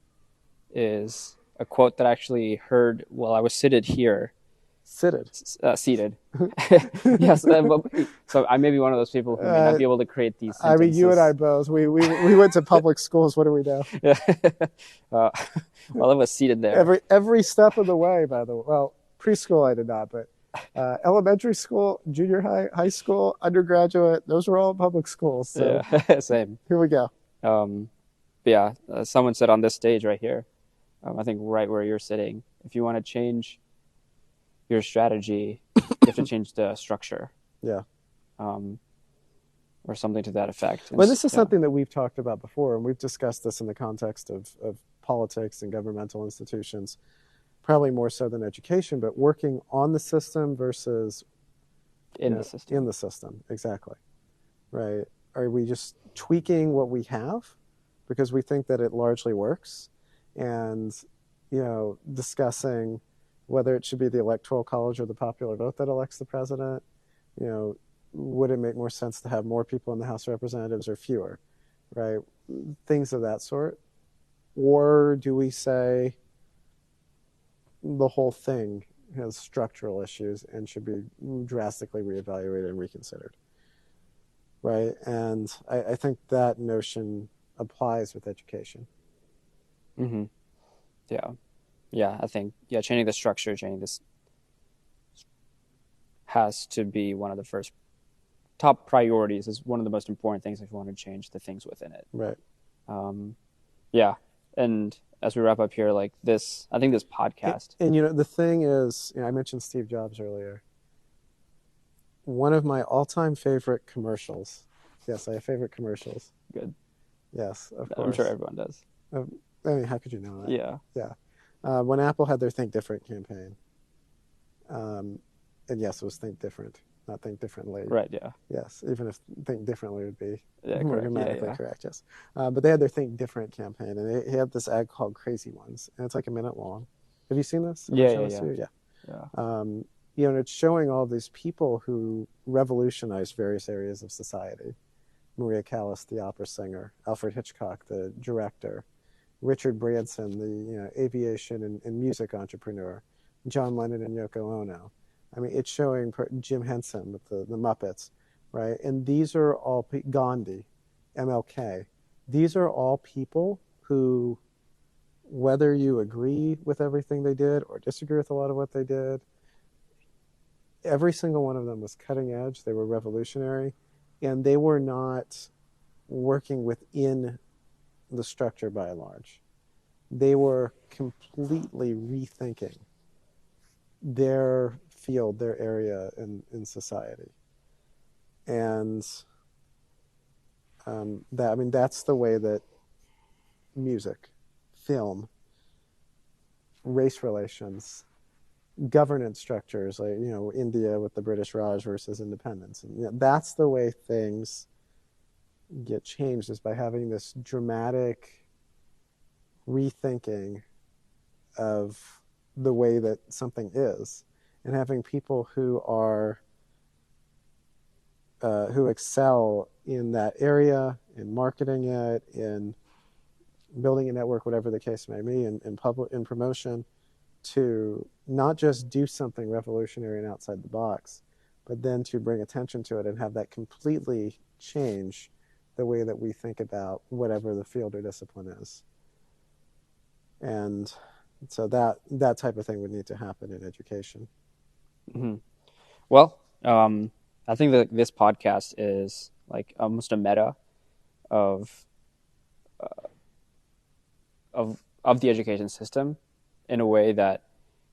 Speaker 1: is a quote that I actually heard while I was seated here.
Speaker 2: Seated.
Speaker 1: Yes. So I may be one of those people who may not be able to create these sentences.
Speaker 2: I mean, you and I both. We went to public schools. What do we know?
Speaker 1: Yeah. Well, I was seated there.
Speaker 2: Every step of the way, by the way. Well, preschool I did not, but elementary school, junior high school, undergraduate, those were all public schools. So
Speaker 1: yeah, same.
Speaker 2: Here we go.
Speaker 1: Someone said on this stage right here, I think right where you're sitting, if you want to change your strategy, you have to change the structure.
Speaker 2: Yeah.
Speaker 1: Or something to that effect.
Speaker 2: Well, this is something that we've talked about before, and we've discussed this in the context of politics and governmental institutions, probably more so than education, but working on the system versus
Speaker 1: in the system.
Speaker 2: In the system, exactly. Right. Are we just tweaking what we have because we think that it largely works, and discussing whether it should be the electoral college or the popular vote that elects the president? Would it make more sense to have more people in the House of Representatives or fewer, right? Things of that sort. Or do we say the whole thing has structural issues and should be drastically reevaluated and reconsidered, right? And I think that notion applies with education.
Speaker 1: Mm-hmm. Yeah, I think changing the structure, changing this has to be one of the first top priorities. Is one of the most important things if you want to change the things within it.
Speaker 2: Right.
Speaker 1: And as we wrap up here, like this, I think this podcast.
Speaker 2: And the thing is, I mentioned Steve Jobs earlier. One of my all-time favorite commercials. Yes, I have favorite commercials.
Speaker 1: Good.
Speaker 2: Yes, of course.
Speaker 1: I'm sure everyone does.
Speaker 2: I mean, how could you know that?
Speaker 1: Yeah.
Speaker 2: Yeah. When Apple had their Think Different campaign, and yes, it was Think Different, not Think Differently.
Speaker 1: Right, yeah.
Speaker 2: Yes, even if Think Differently would be
Speaker 1: more
Speaker 2: grammatically correct, yes. But they had their Think Different campaign, and they had this ad called Crazy Ones, and it's like a minute long. Have you seen this?
Speaker 1: Yeah.
Speaker 2: And it's showing all these people who revolutionized various areas of society. Maria Callas, the opera singer, Alfred Hitchcock, the director, Richard Branson, the aviation and music entrepreneur, John Lennon and Yoko Ono. I mean, it's showing Jim Henson with the Muppets, right? And these are all Gandhi, MLK. These are all people who, whether you agree with everything they did or disagree with a lot of what they did, every single one of them was cutting edge. They were revolutionary, and they were not working within the structure by and large. They were completely rethinking their field, their area in society. And that's the way that music, film, race relations, governance structures, like India with the British Raj versus independence, and that's the way things get changed, is by having this dramatic rethinking of the way that something is, and having people who excel in that area, in marketing it, in building a network, whatever the case may be, in promotion, to not just do something revolutionary and outside the box, but then to bring attention to it and have that completely change the way that we think about whatever the field or discipline is. And so that type of thing would need to happen in education.
Speaker 1: Mm-hmm. Well, I think that this podcast is like almost a meta of of the education system, in a way that,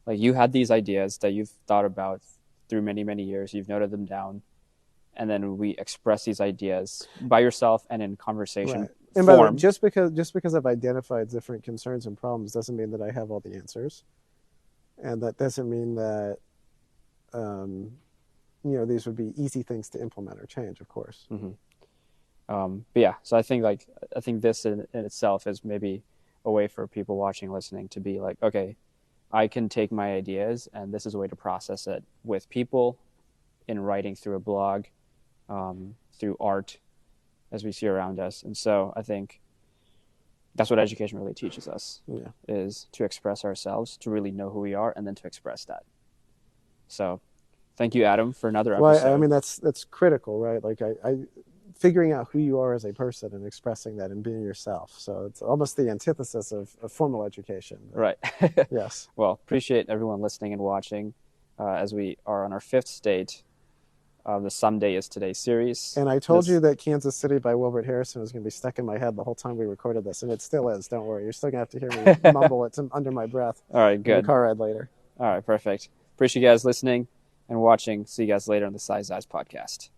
Speaker 1: like, you had these ideas that you've thought about through many years, you've noted them down, and then we express these ideas by yourself and in conversation
Speaker 2: Right. And by the way,
Speaker 1: form.
Speaker 2: just because I've identified different concerns and problems doesn't mean that I have all the answers, and that doesn't mean that these would be easy things to implement or change, of course.
Speaker 1: Mm-hmm. But yeah, so I think this in itself is maybe a way for people watching, listening, to be like, okay, I can take my ideas, and this is a way to process it with people, in writing, through a blog, through art, as we see around us. And so I think that's what education really teaches us, is to express ourselves, to really know who we are, and then to express that. So thank you, Adam, for another episode.
Speaker 2: Well, I mean, that's critical, right? Like I figuring out who you are as a person and expressing that and being yourself. So it's almost the antithesis of formal education.
Speaker 1: Right.
Speaker 2: Yes.
Speaker 1: Well, appreciate everyone listening and watching, as we are on our 5th state of the Someday Is Today series.
Speaker 2: And I told you that Kansas City by Wilbert Harrison was going to be stuck in my head the whole time we recorded this, and it still is. Don't worry. You're still going to have to hear me mumble it under my breath.
Speaker 1: All right, good.
Speaker 2: In the car ride later.
Speaker 1: All right, perfect. Appreciate you guys listening and watching. See you guys later on the Size Eyes podcast.